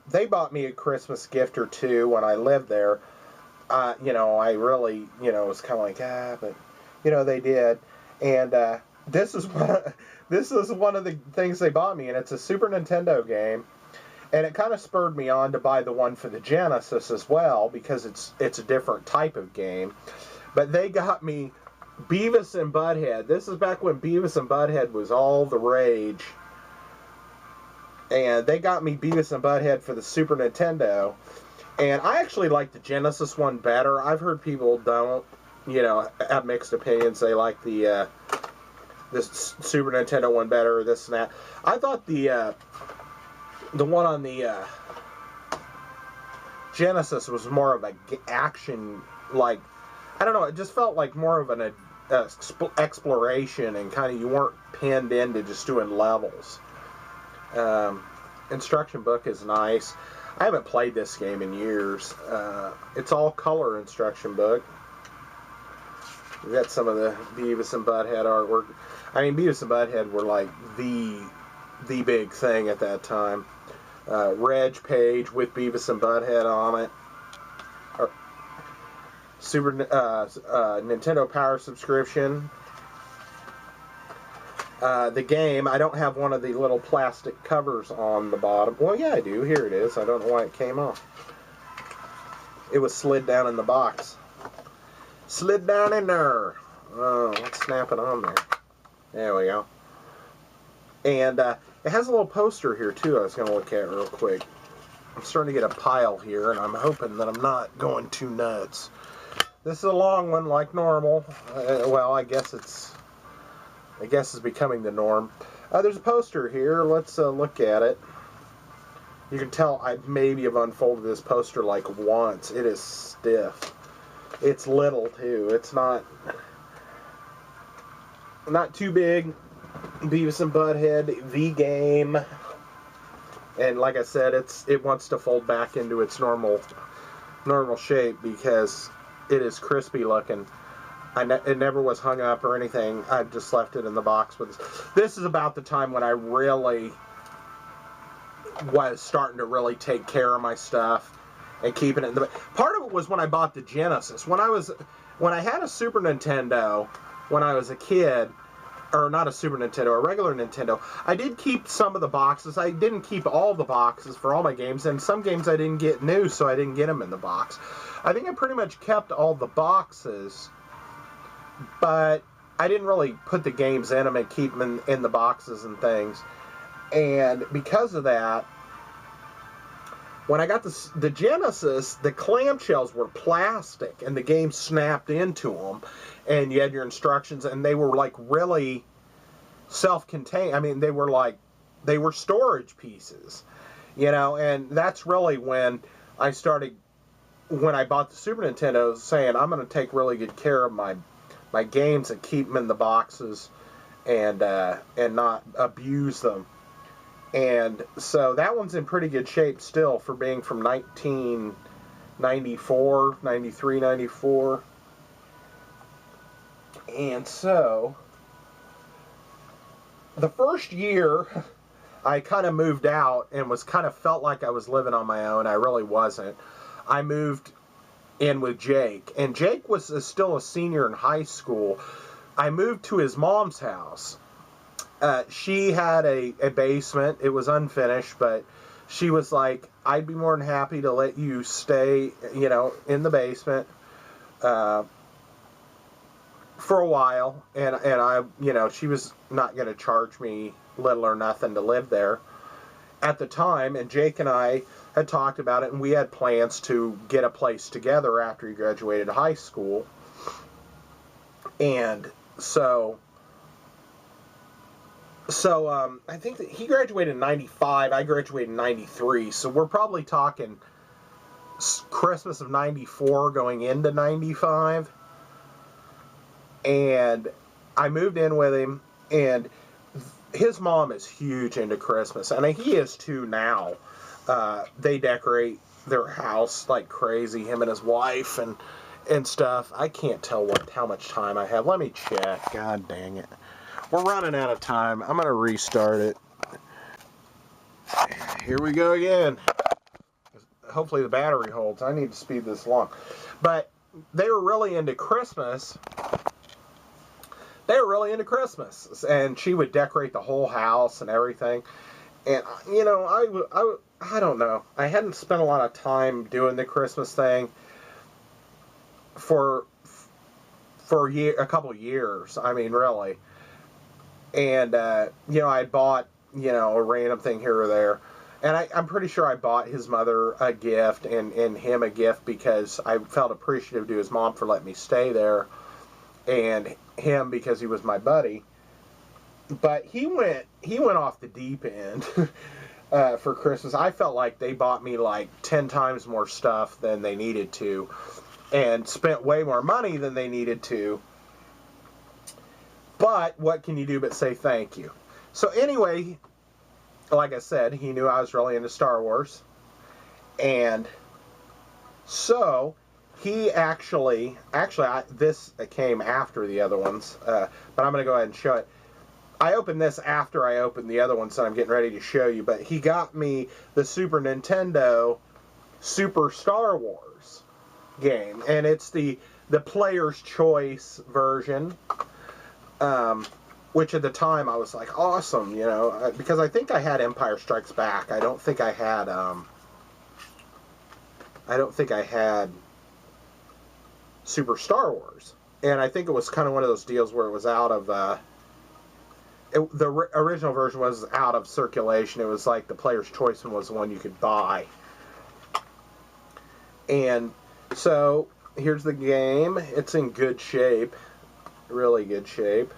they bought me a Christmas gift or 2 when I lived there. You know, I really, you know, was kind of like, but, you know, they did. And this is one of the things they bought me, and it's a Super Nintendo game. And it kind of spurred me on to buy the one for the Genesis as well, because it's a different type of game. But they got me Beavis and Butthead. This is back when Beavis and Butthead was all the rage. And they got me Beavis and Butthead for the Super Nintendo. And I actually like the Genesis one better. I've heard people don't, you know, have mixed opinions. They like the Super Nintendo one better, or this and that. I thought the one on the Genesis was more of an action, like, I don't know, it just felt like more of an exploration, and kind of you weren't pinned into just doing levels. Instruction book is nice. I haven't played this game in years. It's all color instruction book. We got some of the Beavis and Butthead artwork. I mean, Beavis and Butthead were like the big thing at that time. Reg page with Beavis and Butthead on it. Super Nintendo Power subscription. The game, I don't have one of the little plastic covers on the bottom. Well, yeah, I do. Here it is. I don't know why it came off. It was slid down in the box. Slid down in there. Oh, let's snap it on there. There we go. And it has a little poster here, too, I was going to look at real quick. I'm starting to get a pile here, and I'm hoping that I'm not going too nuts. This is a long one, like normal. Well, I guess it's becoming the norm. There's a poster here. Let's look at it. You can tell I maybe have unfolded this poster like once. It is stiff. It's little, too. It's not too big. Beavis and Butthead, the game. And like I said, it wants to fold back into its normal shape, because it is crispy looking. It never was hung up or anything. I just left it in the box with us. This is about the time when I really was starting to really take care of my stuff and keeping it in the... Part of it was when I bought the Genesis. When I had a Super Nintendo when I was a kid, or not a Super Nintendo, a regular Nintendo, I did keep some of the boxes. I didn't keep all the boxes for all my games, and some games I didn't get new, so I didn't get them in the box. I think I pretty much kept all the boxes, but I didn't really put the games in them and keep them in the boxes and things. And because of that, when I got the Genesis, the clamshells were plastic, and the game snapped into them, and you had your instructions, and they were like really self-contained. I mean, they were storage pieces, you know. And that's really when I bought the Super Nintendo, saying I'm going to take really good care of my games and keep them in the boxes and not abuse them. And so that one's in pretty good shape still for being from 1994, 93, 94. And so the first year I kind of moved out and felt like I was living on my own. I really wasn't. I moved in with Jake, and Jake was still a senior in high school. I moved to his mom's house. She had a basement. It was unfinished, but she was like, I'd be more than happy to let you stay, you know, in the basement for a while. And I, you know, she was not going to charge me little or nothing to live there at the time. And Jake and I had talked about it, and we had plans to get a place together after he graduated high school. And so I think that he graduated in 95, I graduated in 93, so we're probably talking Christmas of 94 going into 95. And I moved in with him, and his mom is huge into Christmas, and he is too now. They decorate their house like crazy, him and his wife and stuff. I can't tell how much time I have. Let me check. God dang it. We're running out of time. I'm going to restart it. Here we go again. Hopefully the battery holds. I need to speed this along. But they were really into Christmas. And she would decorate the whole house and everything. And, you know, I don't know. I hadn't spent a lot of time doing the Christmas thing for a couple years. I mean, really. And, you know, I bought, you know, a random thing here or there. And I'm pretty sure I bought his mother a gift and him a gift because I felt appreciative to his mom for letting me stay there. And him because he was my buddy. But he went off the deep end for Christmas. I felt like they bought me like 10 times more stuff than they needed to. And spent way more money than they needed to. But what can you do but say thank you? So anyway, like I said, he knew I was really into Star Wars. And so he this came after the other ones, but I'm going to go ahead and show it. I opened this after I opened the other ones that I'm getting ready to show you, but he got me the Super Nintendo Super Star Wars game, and it's the player's choice version. Which at the time I was like, awesome, you know, because I think I had Empire Strikes Back. I don't think I had Super Star Wars. And I think it was kind of one of those deals where it was out of, the original version was out of circulation. It was like the player's choice one was the one you could buy. And so here's the game. It's in good shape. Really good shape.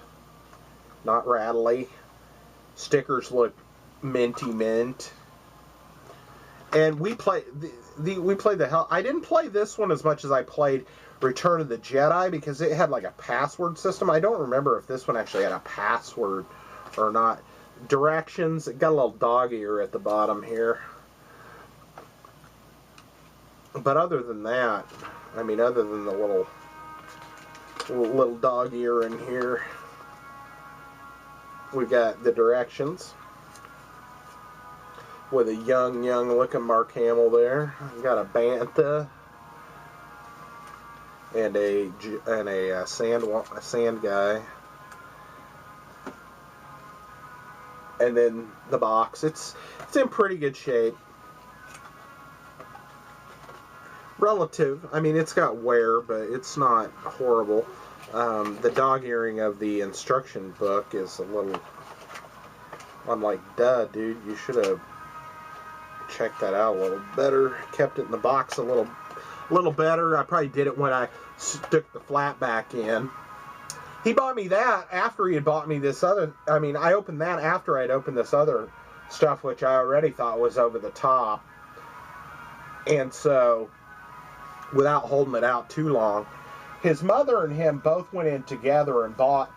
Not rattly. Stickers look minty mint. And we played the hell. I didn't play this one as much as I played Return of the Jedi because it had like a password system. I don't remember if this one actually had a password or not. Directions. It got a little dog ear at the bottom here. But other than that, I mean, other than the little dog ear in here. We got the directions with a young looking Mark Hamill there. We got a bantha and a sand guy, and then the box. It's in pretty good shape. Relative. I mean, it's got wear, but it's not horrible. The dog earring of the instruction book is a little. I'm like, duh, dude, you should have checked that out a little better. Kept it in the box a little better. I probably did it when I stuck the flat back in. He bought me that after he had bought me this other. I mean, I opened that after I'd opened this other stuff, which I already thought was over the top. And so, without holding it out too long, his mother and him both went in together and bought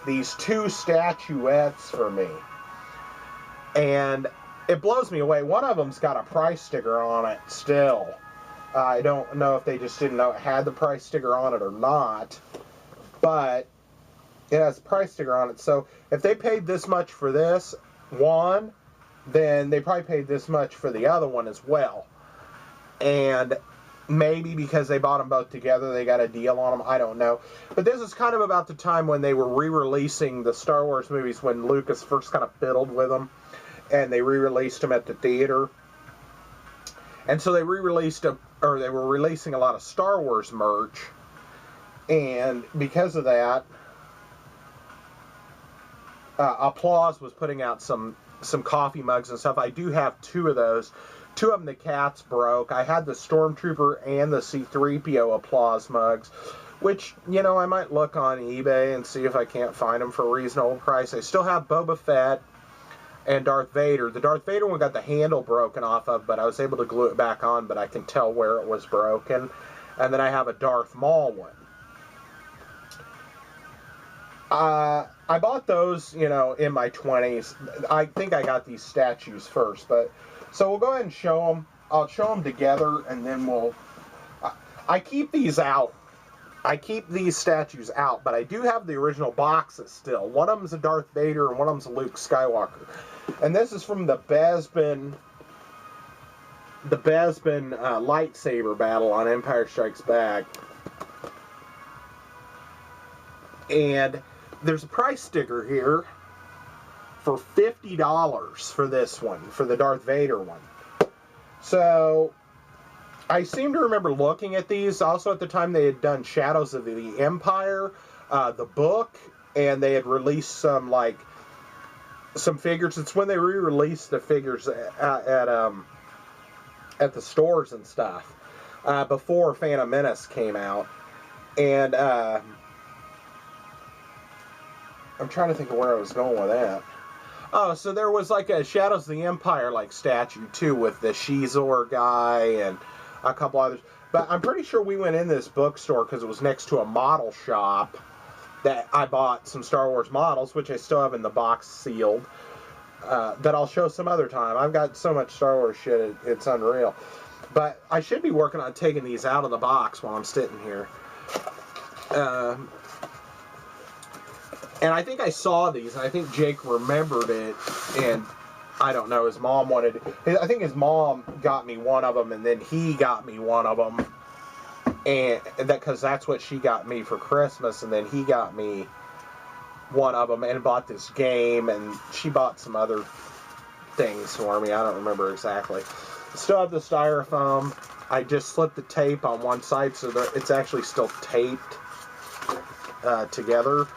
these 2 statuettes for me. And it blows me away. One of them's got a price sticker on it still. I don't know if they just didn't know it had the price sticker on it or not. But it has a price sticker on it. So if they paid this much for this one, then they probably paid this much for the other one as well. And maybe because they bought them both together, they got a deal on them. I don't know. But this is kind of about the time when they were re-releasing the Star Wars movies, when Lucas first kind of fiddled with them. And they re-released them at the theater. And so they re-released them, or they were releasing a lot of Star Wars merch. And because of that, Applause was putting out some coffee mugs and stuff. I do have 2 of those. 2 of them the cats broke. I had the Stormtrooper and the C-3PO Applause mugs, which, you know, I might look on eBay and see if I can't find them for a reasonable price. I still have Boba Fett and Darth Vader. The Darth Vader one got the handle broken off of, but I was able to glue it back on, but I can tell where it was broken. And then I have a Darth Maul one. I bought those, you know, in my 20s. I think I got these statues first, but so we'll go ahead and show them. I'll show them together, and then we'll. I keep these out. I keep these statues out, but I do have the original boxes still. One of them's a Darth Vader, and one of them's a Luke Skywalker. And this is from the Bespin lightsaber battle on Empire Strikes Back. And there's a price sticker here for $50 for this one, for the Darth Vader one. So I seem to remember looking at these. Also at the time they had done Shadows of the Empire, the book, and they had released some figures. It's when they re-released the figures at the stores and stuff before Phantom Menace came out. And I'm trying to think of where I was going with that. Oh, so there was like a Shadows of the Empire statue too, with the Shizor guy and a couple others. But I'm pretty sure we went in this bookstore because it was next to a model shop that I bought some Star Wars models, which I still have in the box sealed, that I'll show some other time. I've got so much Star Wars shit, it's unreal. But I should be working on taking these out of the box while I'm sitting here. And I think I saw these, and I think Jake remembered it, and I don't know, his mom wanted... I think his mom got me one of them, and then he got me one of them, and because that's what she got me for Christmas, and then he got me one of them, and bought this game, and she bought some other things for me. I don't remember exactly. Still have the styrofoam. I just slipped the tape on one side, so that it's actually still taped together.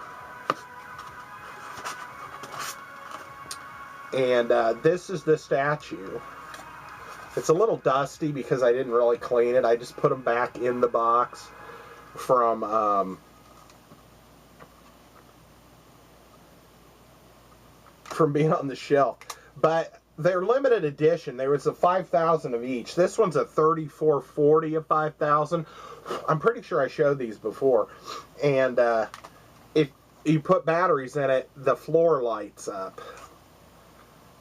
And this is the statue. It's a little dusty because I didn't really clean it. I just put them back in the box from being on the shelf. But they're limited edition. There was a 5,000 of each. This one's a 3440 of 5,000. I'm pretty sure I showed these before. And if you put batteries in it, the floor lights up.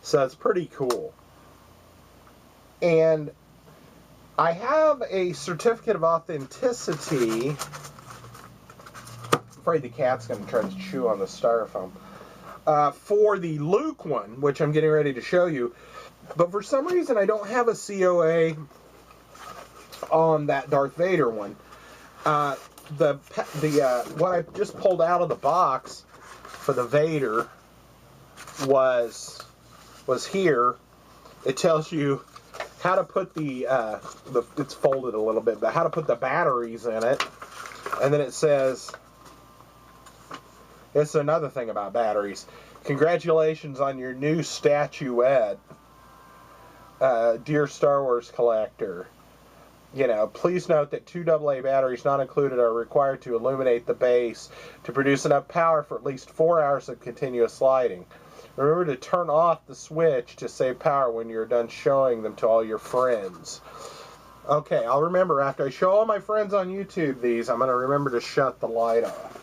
So it's pretty cool. And I have a certificate of authenticity afraid the cat's going to try to chew on the styrofoam. For the Luke one, which I'm getting ready to show you, but for some reason I don't have a COA on that Darth Vader one. What I just pulled out of the box for the Vader was here. It tells you how to put it's folded a little bit, but how to put the batteries in it. And then it says, it's another thing about batteries. Congratulations on your new statuette, dear Star Wars collector. You know, please note that 2 AA batteries not included are required to illuminate the base to produce enough power for at least 4 hours of continuous lighting. Remember to turn off the switch to save power when you're done showing them to all your friends. Okay, I'll remember after I show all my friends on YouTube these, I'm going to remember to shut the light off.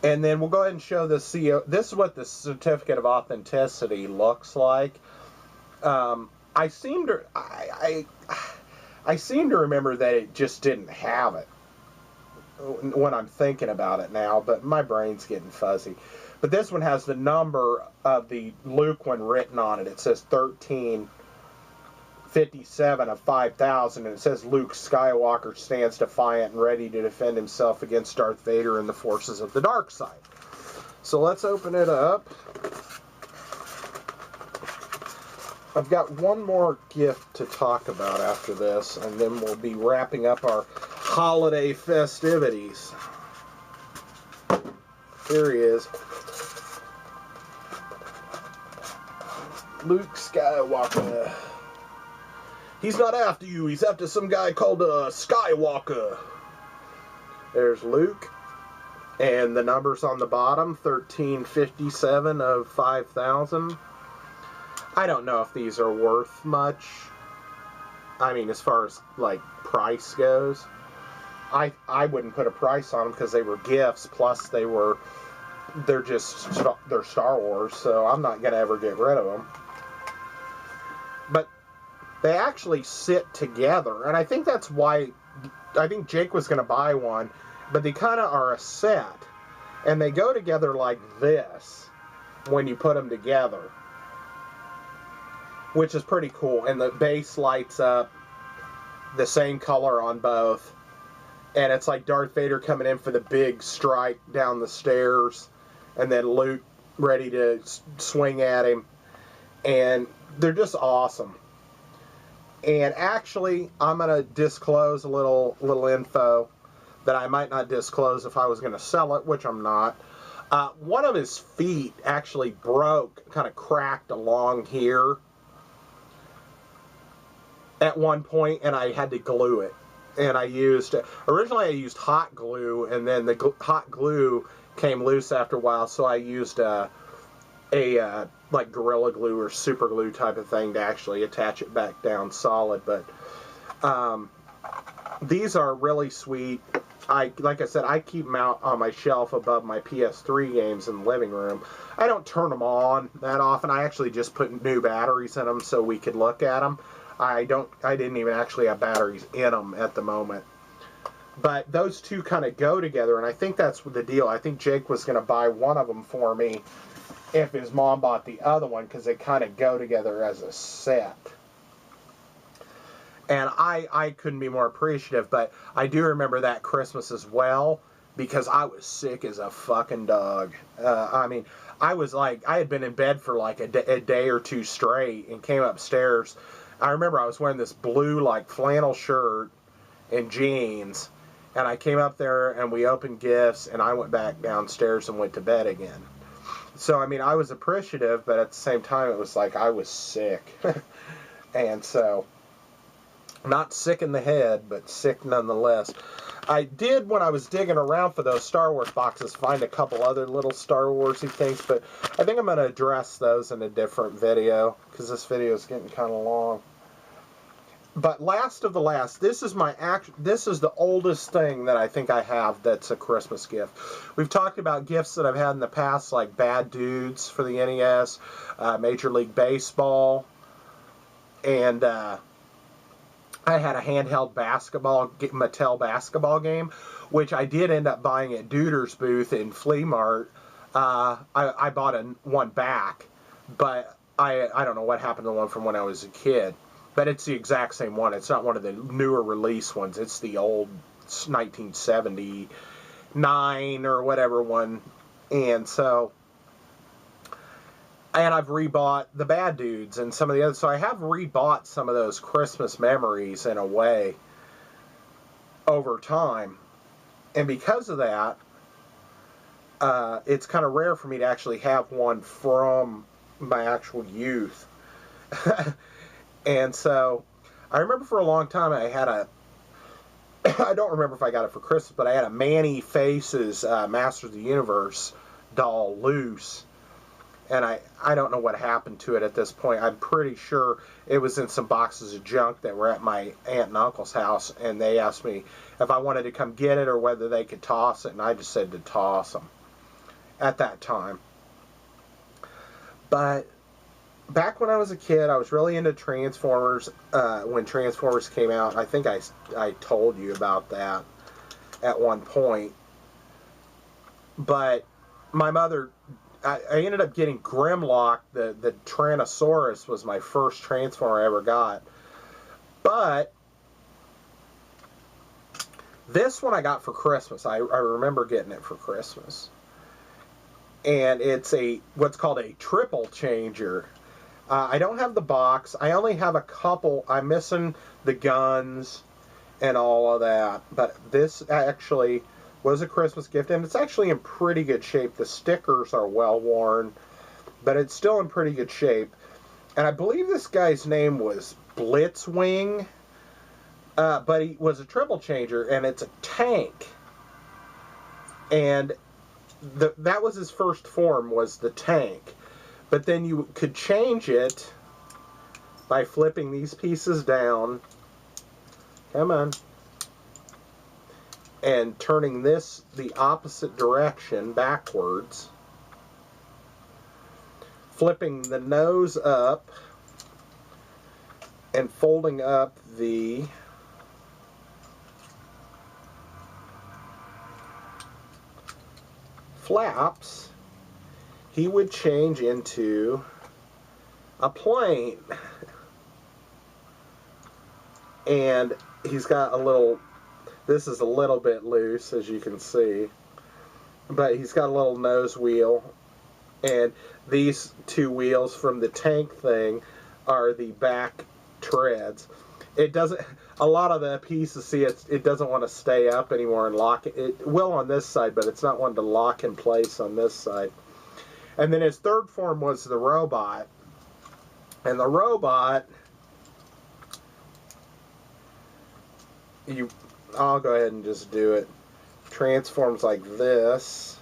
And then we'll go ahead and show the CO. This is what the certificate of authenticity looks like. I seem to remember that it just didn't have it when I'm thinking about it now, but my brain's getting fuzzy. But this one has the number of the Luke one written on it. It says 1357 of 5,000, and it says Luke Skywalker stands defiant and ready to defend himself against Darth Vader and the forces of the dark side. So let's open it up. I've got one more gift to talk about after this, and then we'll be wrapping up our holiday festivities. Here he is. Luke Skywalker. He's not after you, he's after some guy called Skywalker. There's Luke. And the numbers on the bottom, 1357 of 5,000. I don't know if these are worth much. I mean, as far as, like, price goes. I wouldn't put a price on them because they were gifts, plus they're Star Wars, so I'm not going to ever get rid of them. But they actually sit together, and I think that's why, I think Jake was going to buy one, but they kind of are a set, and they go together like this when you put them together, which is pretty cool. And the base lights up the same color on both, and it's like Darth Vader coming in for the big strike down the stairs, and then Luke ready to swing at him, and they're just awesome. And actually, I'm going to disclose a little info that I might not disclose if I was going to sell it, which I'm not. One of his feet actually broke, kind of cracked along here at one point, and I had to glue it. And originally I used hot glue, and then the hot glue came loose after a while, so I used like Gorilla Glue or Super Glue type of thing to actually attach it back down solid. But these are really sweet. Like I said, I keep them out on my shelf above my PS3 games in the living room. I don't turn them on that often. I actually just put new batteries in them so we could look at them. I didn't even actually have batteries in them at the moment. But those two kind of go together, and I think that's the deal. I think Jake was going to buy one of them for me if his mom bought the other one, because they kind of go together as a set. And I couldn't be more appreciative, but I do remember that Christmas as well, because I was sick as a fucking dog. I mean, I had been in bed for like a day or two straight and came upstairs. I remember I was wearing this blue like flannel shirt and jeans, and I came up there and we opened gifts, and I went back downstairs and went to bed again. So, I mean, I was appreciative, but at the same time, it was like I was sick. And so, not sick in the head, but sick nonetheless. I did, when I was digging around for those Star Wars boxes, find a couple other little Star Warsy things, but I think I'm going to address those in a different video, because this video is getting kind of long. But last of the last, this is the oldest thing that I think I have that's a Christmas gift. We've talked about gifts that I've had in the past, like Bad Dudes for the NES, Major League Baseball, and I had a handheld Mattel basketball game, which I did end up buying at Duder's booth in Flea Mart. I bought one back, but I don't know what happened to the one from when I was a kid. But it's the exact same one. It's not one of the newer release ones. It's the old 1979 or whatever one. And so, and I've rebought the Bad Dudes and some of the others. So I have rebought some of those Christmas memories in a way over time. And because of that, it's kind of rare for me to actually have one from my actual youth. And so I remember for a long time I had I don't remember if I got it for Christmas, but I had a Manny Faces Masters of the Universe doll loose. And I don't know what happened to it at this point. I'm pretty sure it was in some boxes of junk that were at my aunt and uncle's house, and they asked me if I wanted to come get it or whether they could toss it, and I just said to toss them at that time. But back when I was a kid, I was really into Transformers. When Transformers came out, I think I told you about that at one point. But my mother, I ended up getting Grimlock. The Tyrannosaurus was my first Transformer I ever got. But this one I got for Christmas. I remember getting it for Christmas. And it's what's called a triple changer. I don't have the box. I only have a couple. I'm missing the guns and all of that. But this actually was a Christmas gift, and it's actually in pretty good shape. The stickers are well worn, but it's still in pretty good shape. And I believe this guy's name was Blitzwing, but he was a triple changer, and it's a tank. And that was his first form, was the tank. But then you could change it by flipping these pieces down. Come on. And turning this the opposite direction, backwards. Flipping the nose up. And folding up the flaps, he would change into a plane. And he's got a little, this is a little bit loose, as you can see, but he's got a little nose wheel, and these two wheels from the tank thing are the back treads. It doesn't, a lot of the pieces, see, it doesn't want to stay up anymore and lock it. It will on this side, but it's not one to lock in place on this side. And then his third form was the robot. And the robot, I'll go ahead and just do it, transforms like this.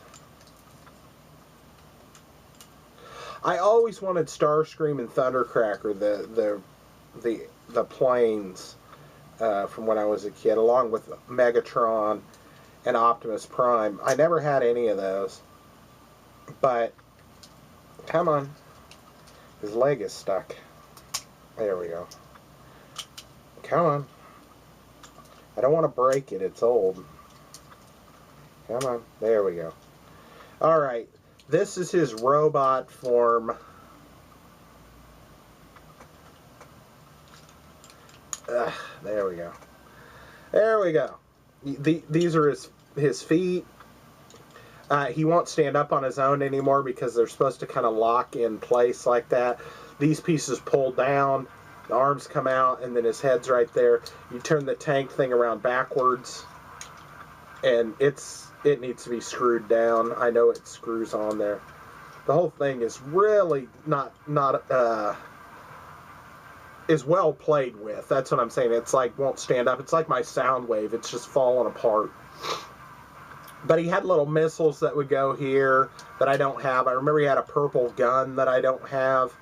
I always wanted Starscream and Thundercracker, the planes, from when I was a kid, along with Megatron and Optimus Prime. I never had any of those. But, come on. His leg is stuck. There we go. Come on. I don't want to break it. It's old. Come on. There we go. Alright. This is his robot form. There we go. There we go. These are his feet. He won't stand up on his own anymore because they're supposed to kind of lock in place like that. These pieces pull down, the arms come out, and then his head's right there. You turn the tank thing around backwards, and it needs to be screwed down. I know it screws on there. The whole thing is really not is well played with. That's what I'm saying. It's like won't stand up. It's like my sound wave. It's just falling apart. But he had little missiles that would go here that I don't have. I remember he had a purple gun that I don't have.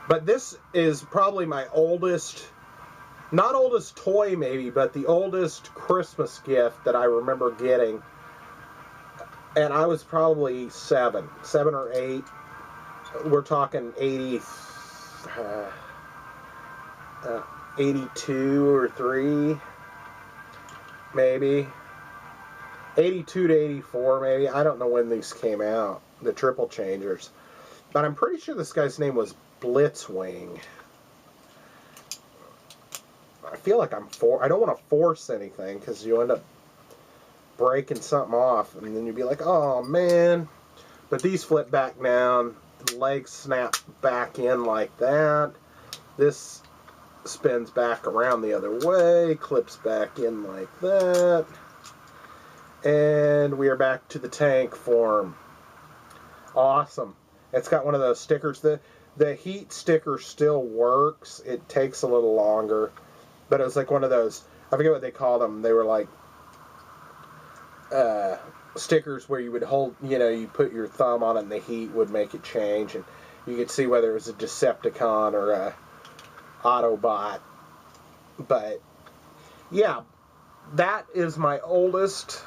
But this is probably my oldest, not oldest toy maybe, but the oldest Christmas gift that I remember getting. And I was probably 7 or 8. We're talking 80, 82 or 3, maybe. 82 to 84, maybe. I don't know when these came out, the triple changers. But I'm pretty sure this guy's name was Blitzwing. I feel like I don't want to force anything because you end up breaking something off and then you'd be like, oh man. But these flip back down, the legs snap back in like that. This spins back around the other way, clips back in like that. And we are back to the tank form. Awesome. It's got one of those stickers. The heat sticker still works. It takes a little longer. But it was like one of those, I forget what they called them. They were like stickers where you would hold, you put your thumb on it and the heat would make it change. And you could see whether it was a Decepticon or a Autobot. But, yeah, that is my oldest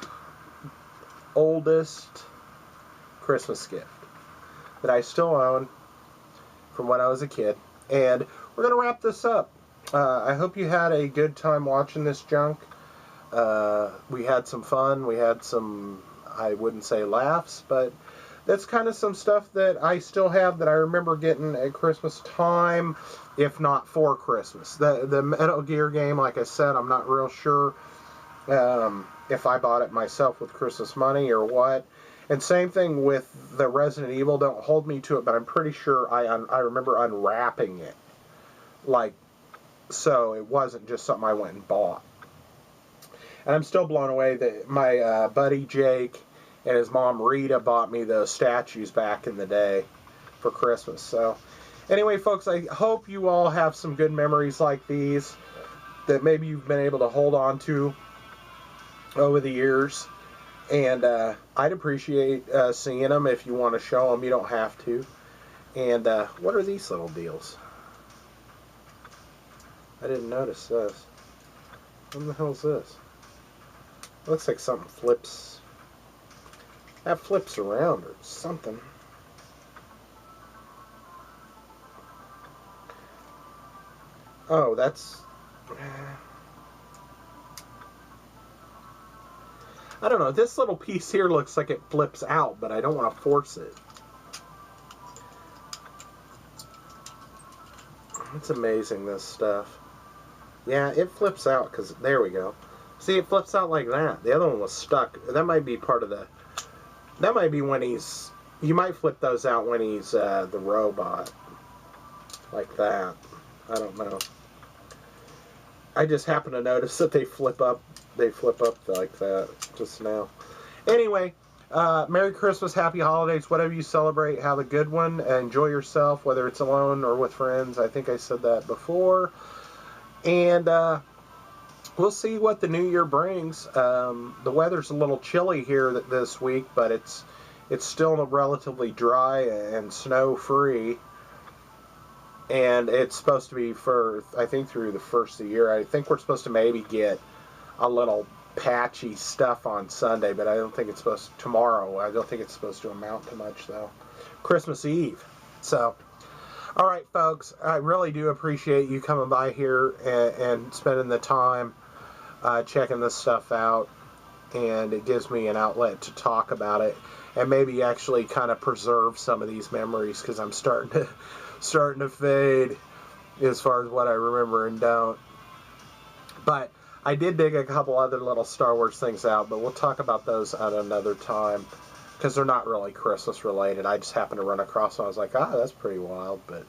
Christmas gift that I still own from when I was a kid. And we're going to wrap this up. I hope you had a good time watching this junk. We had some fun. We had some, I wouldn't say laughs, but that's kind of some stuff that I still have that I remember getting at Christmas time, if not for Christmas. The Metal Gear game, like I said, I'm not real sure if I bought it myself with Christmas money or what. And same thing with the Resident Evil. Don't hold me to it, but I'm pretty sure I remember unwrapping it. So it wasn't just something I went and bought. And I'm still blown away that my buddy Jake and his mom Rita bought me those statues back in the day for Christmas. So anyway, folks, I hope you all have some good memories like these that maybe you've been able to hold on to over the years. And I'd appreciate seeing them. If you want to show them, you don't have to. And what are these little deals? I didn't notice this. What the hell is this? Looks like something flips. That flips around or something. Oh, that's... I don't know. This little piece here looks like it flips out, but I don't want to force it. It's amazing, this stuff. Yeah, it flips out because, there we go. See, it flips out like that. The other one was stuck. That might be part of the... That might be when he's... You might flip those out when he's the robot. Like that. I don't know. I just happen to notice that they flip up. They flip up like that just now. Anyway, Merry Christmas, Happy Holidays, whatever you celebrate. Have a good one. Enjoy yourself, whether it's alone or with friends. I think I said that before. And we'll see what the new year brings. The weather's a little chilly here this week, but it's still relatively dry and snow-free. And it's supposed to be for, I think, through the first of the year. I think we're supposed to maybe get a little patchy stuff on Sunday, but I don't think it's supposed to, tomorrow. I don't think it's supposed to amount to much, though. Christmas Eve. So, all right, folks, I really do appreciate you coming by here and spending the time checking this stuff out, and it gives me an outlet to talk about it and maybe actually kind of preserve some of these memories, because I'm starting to fade as far as what I remember and don't. But I did dig a couple other little Star Wars things out, but we'll talk about those at another time, because they're not really Christmas related. I just happened to run across them. I was like, that's pretty wild. But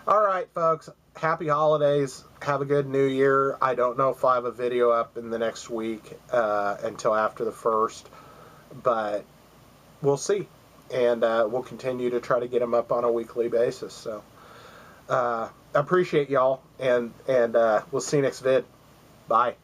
all right, folks, happy holidays. Have a good new year. I don't know if I have a video up in the next week until after the 1st, but we'll see. And we'll continue to try to get them up on a weekly basis. So appreciate y'all, and we'll see you next vid. Bye.